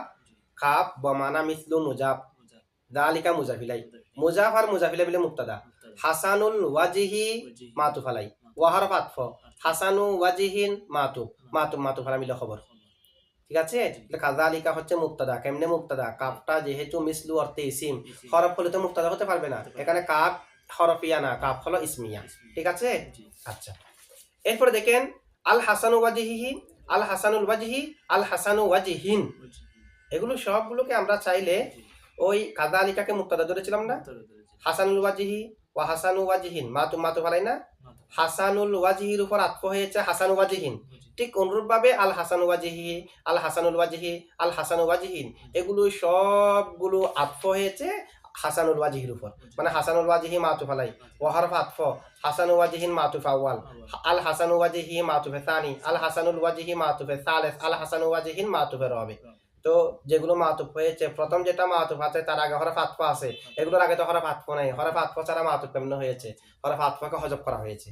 কাফ বমানা মিসলু মুজাব, যালিকা মুজাফিলাই, মুজাফ আর মুজাফিলা মিলে মুবতাদা, হাসানুল ওয়াজহি মাতু ফালাই, ওয়া হরফ আতফ, হাসানু ওয়াজহিন মাতু ফালা মিলে খবর। ঠিক আছে, কাযালিকা হচ্ছে মুবতাদা। কেমনে মুবতাদা? কাফটা যেহেতু মিসলু অর্থে ইসিম, হরফ হলে তো মুবতাদা হতে পারবে না, এখানে কাফ হরফিয়া না, কাফ হলো ইসমিয়া। ঠিক আছে, আচ্ছা। এরপরে দেখেন আল হাসানু ওয়াজহিহি, আল হাসানুল ওয়াজহি, আল হাসানু ওয়াজহিন, এগুলো সবগুলোকে আমরা চাইলে ওই কাযালিকাকে মুবতাদা ধরেছিলাম না, হাসানুল ওয়াজহি ওয়া হাসানু ওয়াজহিন মাতু ফালাই না, হাসানুল ওয়াজহির উপর আতফ হয়েছে হাসানু ওয়াজহিন, ঠিক অনুরূপভাবে আল হাসানু ওয়াজহি, আল হাসানুল ওয়াজহি, আল হাসানু ওয়াজহিন, এগুলো সবগুলো আতফ হয়েছে হাসানুল ওয়াজহির উপর, মানে হাসানুল ওয়াজহি মাতু ফালাই, ওয়া হরফ আতফ, হাসানু ওয়াজহিন মাতুফ আউয়াল, আল হাসানু ওয়াজহি মাতুফে সানি, আল হাসানুল ওয়াজহি মাতুফে সালেস, আল হাসানু ওয়াজহিন মাতুফে রবে। তো যেগুলো মাতুফ হয়েছে, প্রথম যেটা মাতুফ আছে তার আগে হরফ আতফ আছে, এগুলোর আগে তো হরফ আতফ নাই, হরফ আতফ ছাড়া মাতুফ কেমন হয়েছে? হরফ আতফকে হযফ করা হয়েছে,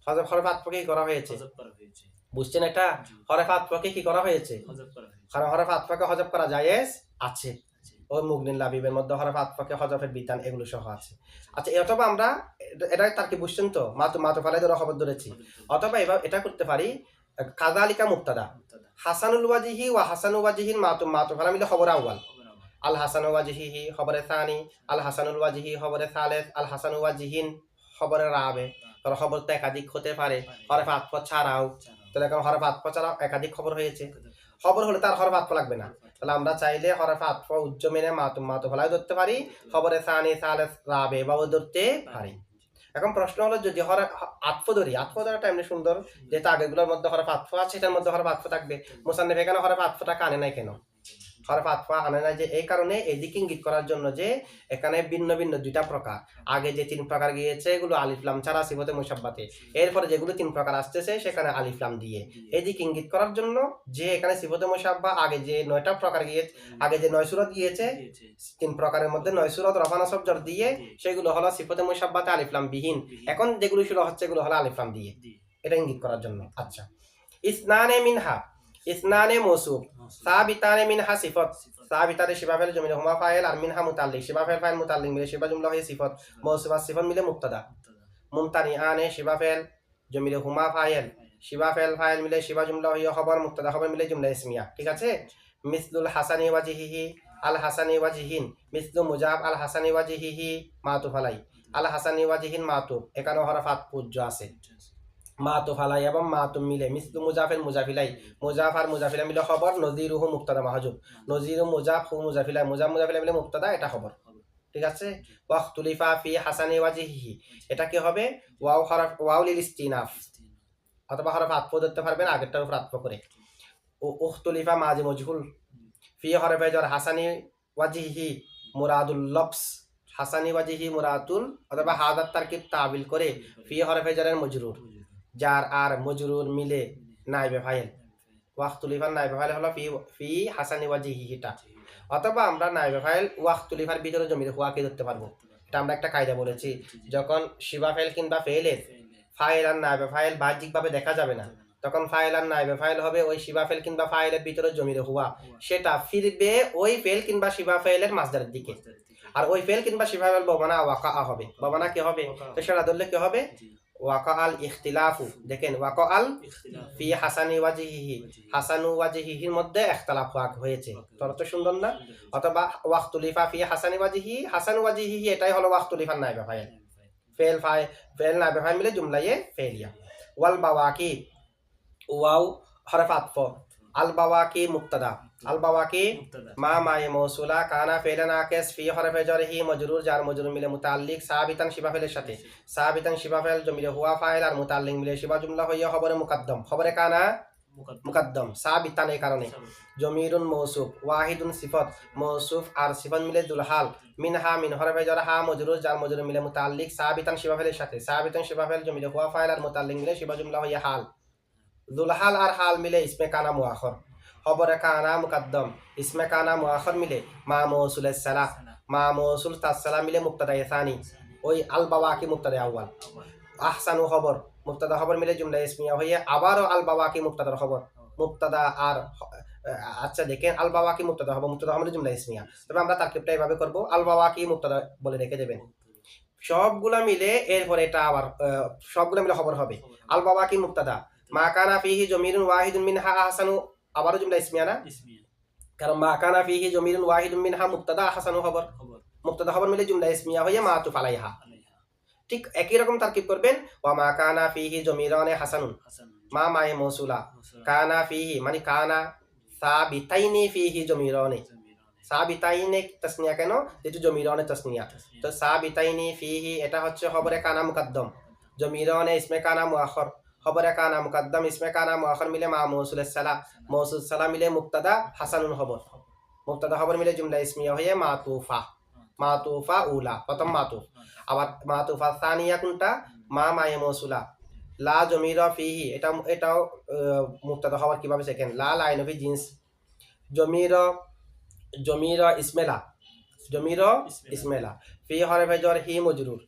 হরফ আতফকে কি করা হয়েছে? বুঝছেন এটা? হরফ আতফকে কি করা হয়েছে? হরফ আতফকে হযফ করা জায়েজ আছে, ওই মুগনিন লাবিবের মধ্যে হরফ আতফকে হযফের বিধান এগুলো সহ আছে। আচ্ছা, অথবা আমরা এটা তার কি বুঝছেন তো, মাতু ফালাই ধরে খবর ধরেছি। অথবা এবার এটা করতে পারি, কাযালিকা মুবতাদা, হাসানুল ওয়াজহি ওয়া হাসানু ওয়াজহিন মাতু ফালা মিলে খবর আউয়াল, আল হাসানু ওয়াজহিহি খবরে সানি, আল হাসানুল ওয়াজহি খবরে সালেস, আল হাসানু ওয়াজহিন খবরে রাবে। কারণ খবর তো একাধিক হতে পারে, হরফ আতফ ছাড়াও। তাহলে এখন হরফ আতফ ছাড়াও একাধিক খবর হয়েছে, খবর হলে তার হরফ আতফ লাগবে না, তাহলে আমরা চাইলে হরফ আতফ উজ্জ মেনে মাতু ফালাই ধরতে পারি, খবরে সানি সালেস রাবে বাবু ধরতে পারি। এখন প্রশ্ন হলো, যদি হরফ আতফ ধরি, আতফ ধরাটা এমনি সুন্দর, যেহেতু আগেগুলোর মধ্যে হরফ আতফ আছে, এটার মধ্যে হরফ আতফ থাকবে। মুসান্নিফ এখানে হরফ আতফটা আনে নাই কেন? হরফ আতফ আনে নাই যে এই কারণে, এদিকে ইঙ্গিত করার জন্য যে এখানে ভিন্ন ভিন্ন দুইটা প্রকার, আগে যে তিন প্রকার গিয়েছে এগুলো আলিফ লাম ছাড়া সিফতে মুশাব্বাতে, এরপরে যেগুলো তিন প্রকার আসতেছে সেখানে আলিফ লাম দিয়ে, এদিকে ইঙ্গিত করার জন্য যে এখানে সিফতে মুশাব্বা আগে যে 9টা প্রকার গিয়েছে, আগে যে 9 সূরত গিয়েছে, তিন প্রকারের মধ্যে 9 সূরত রফা নাসব জর দিয়ে, সেগুলো হলো সিফতে মুশাব্বাতে আলিফ লাম বিহীন। এখন যেগুলো শুরু হচ্ছে এগুলো হলো আলিফ লাম দিয়ে, এটা ইঙ্গিত করার জন্য। আচ্ছা, ইসনানে মিনহা, ইসনানে মৌসুফ, সাবিতানে মিনহা সিফত, সাবিতারে শিবা ফেল জমিলে হুমা ফাইল, আর মিনহা মুতাল্লিক, শিবা ফেল ফাইল মুতাল্লিক মিলে শিবা জুমলা হয়ে সিফত, মৌসুফ আর সিফত মিলে মুবতাদা। মুমতানি আনে শিবা ফেল জমিলে হুমা ফাইল, শিবা ফেল ফাইল মিলে শিবা জুমলা হয়ে খবর, মুবতাদা খবর মিলে জুমলা ইসমিয়া। ঠিক আছে, মিসলুল হাসানি ওয়াজহিহি, আল হাসানি ওয়াজহিন, মিসলু মুজাব, আল হাসানি ওয়াজহিহি মাতুফ আলাই, আল হাসানি ওয়াজহিন মাতুফ, এখানে হরফ আতফ উজ্জ আছে, মাতু ফালাই এবং মাতু মিলে, মিসলু মুজাফেল মুজাফিলাই, মুজাফ আর মুজাফিলা মিলে খবর, নজিরুহু মুবতাদা মাহজুব, নজিরু মুজাফ হু মুজাফিলা, মুজাফিলা মিলে মুবতাদা, এটা খবর। ঠিক আছে, ওয়াখতুলিফা ফি হাসানি ওয়াজহিহি, এটা কি হবে? ওয়াও হরফ, ওয়াও লিল ইস্তিনাফ, অথবা হরফ আতফ ধরতে পারবেন আগেরটার উপর আতফ করে। ও উখতুলিফা মাজি মজহুল, ফি হরফে জর হাসানি ওয়াজহিহি মুরাদুল লফস, হাসানি ওয়াজিহি মুরাতুল অথবা হাদাত তারকিব তাবিল করে ফি হরফে জারের মজরুর জার আর মজরুর মিলে নাইবে ফাইল ওয়াক্তুলিফার নাইবে ফাইল হলো ফি হাসানি ওয়াজিহিটা, অথবা আমরা নাইবে ফাইল ওয়াক্তুলিফার ভিতরে জমির হুয়াকে ধরতে পারবো। এটা আমরা একটা কায়দা বলেছি, যখন শিবা ফেল কিংবা ফেলের ফাইল আর নাইবে ফাইল বাহ্যিকভাবে দেখা যাবে না, তখন ফাইল আর নাইবে ফাইল হবে ওই শিবা ফেল কিংবা ফাইলের ভিতরে জমির হুয়া, সেটা ফিরবে ওই ফেল কিংবা শিবা ফেলের মাসদারের দিকে। আর ওই ফেল কিংবা শিবা ফেল বমানা ওয়াকা হবে, বমানা কি হবে, তো সেটা ধরলে কি হবে ওয়াকা আল ইখতিলাফু, দেখেন ওয়াকা আল ফি হাসানি ওয়াজিহি, হাসানু ওয়াজিহির মধ্যে ইখতিলাফ হয়েছে, তত সুন্দর না। অথবা ওয়াক্তুলিফা ফি হাসানি ওয়াজিহি, হাসানু ওয়াজিহি, এটাই হলো ওয়াক্তুলিফার নাইবে ফাইল, ফেল নাইবে ফাইল মিলে জুমলায়ে ফেলিয়া। ওয়াল বাওয়াকি, ওয়াও হরফ আতফ, আল বাওয়াকি মুবতাদা, আল বাওয়াকি মা মায়ে মৌসুলা কানা ফেলান আকেস ফি হরফে জারহি মজরুর জার মজরুর মিলে মুতাল্লিক সাবিতান শিবা ফেলের সাথে, সাবিতান শিবা ফেল জমিলে হুয়া ফাইল আর মুতাল্লিক মিলে শিবা জুমলা হইয়া খবরে মুকদ্দম, খবরে কানা মুকদ্দম সাবিতান এই কারণে। জমিরুন মৌসুফ ওয়াহিদুন সিফত, মৌসুফ আর সিফত মিলে দুলহাল, মিনহা মিন হরফে জার হা মজরুর জার মজরুর মিলে মুতাল্লিক সাবিতান শিবা ফেলের সাথে, সাবিতান শিবা ফেল জমিলে হুয়া ফাইল আর মুতাল্লিক মিলে শিবা জুমলা হইয়া হাল, দুলহাল আর হাল মিলে ইসমে কানা মুআখর, খবরে কানা মুকদ্দম, ইসমে কানা মুআখর মিলে মা মৌসুলের সালা, মা মৌসুল তাসসালা মিলে মুবতাদা সানি, ওই আল বাওয়াকি মুবতাদা আউয়াল। আহসানু খবর, মুবতাদা খবর মিলে জুমলা ইসমিয়া হয়ে আবারও আল বাওয়াকি মুবতাদার খবর, মুবতাদা আর আচ্ছা দেখেন আল বাওয়াকি মুবতাদা হবে, মুবতাদা হবে জুমলা ইসমিয়া। তবে আমরা তারকিবটা এইভাবে করব, আল বাওয়াকি মুবতাদা বলে রেখে দেবেন, সবগুলা মিলে এরপরে এটা আবার সবগুলা মিলে খবর হবে। আল বাওয়াকি মুবতাদা, মা কানা ফিহি জমিরুন ওয়াহিদুন মিনহা আহসানু, আবারও জুমলা ইসমিয়া না, কারণ মা কানা ফিহি জমিরুন ওয়াহিদুন মিনহা মুবতাদা আহসানু খবর, মুবতাদা খবর মিলে জুমলা ইসমিয়া হয়ে মাতুফ আলাইহা। ঠিক একই রকম তারকিব করবেন, ওয়া মা কানা ফিহি জমিরানে হাসানুন, মা মায়ে মৌসুলা, কানা ফিহি মানে কানা, সাবিতাইনি ফিহি জমিরানে, সাবিতাইনে তাসনিয়া কেন, যেহেতু জমিরানে তাসনিয়া, তো সাবিতাইনি ফিহি এটা হচ্ছে খবরে কানা মুকদ্দম, জমিরানে ইসমে কানা মুআখর, খবরে কানা মুকদ্দম ইসমে কানা মুআখর মিলে মা মৌসুলের সালা, মৌসুল সালা মিলে মুবতাদা হাসানুন খবর, মুবতাদা খবর মিলে জুমলা ইসমিয়া হয়ে মাতুফা, মাতুফা উলা প্রথম মাতুফ। আবার মাতুফা সানিয়া কোনটা, মা মায়ে মৌসুলা, লা জমিরা ফিহি, এটাও মুবতাদা খবর কিভাবে সেকেন্ড, লা লাইন ফি জিন্স, জমিরা ইসমেলা, জমিরা ইসমেলা, ফি হরফে জার হি মজরুর,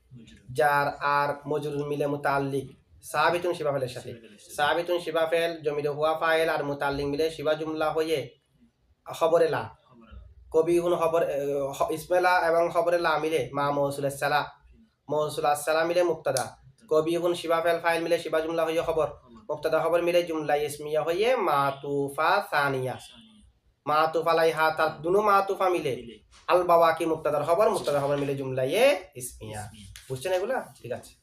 জার আর মজরুর মিলে মুতাল্লিক সাবিতুন শিবা ফেলের সাথে, সাবিতুন শিবা ফেল জমিরে হুয়া ফাইল আর মুতাল্লিক মিলে শিবা জুমলা হয়ে খবরে লা, কবিহুন খবর ইসমেলা এবং খবরে লা মিলে মা মৌসুলের সালা, মৌসুল আসসালা মিলে মুবতাদা, কবিহুন শিবা ফেল ফাইল মিলে শিবা জুমলা হয়ে খবর, মুবতাদা খবর মিলে জুমলা ইসমিয়া হয়ে মাতুফা সানিয়া, মাতুফ আলাইহা তার দুনো মাতুফা মিলে আল বাওয়াকি মুবতাদার খবর, মুবতাদা খবর মিলে জুমলা ইসমিয়া। বুঝছেন এগুলা? ঠিক আছে।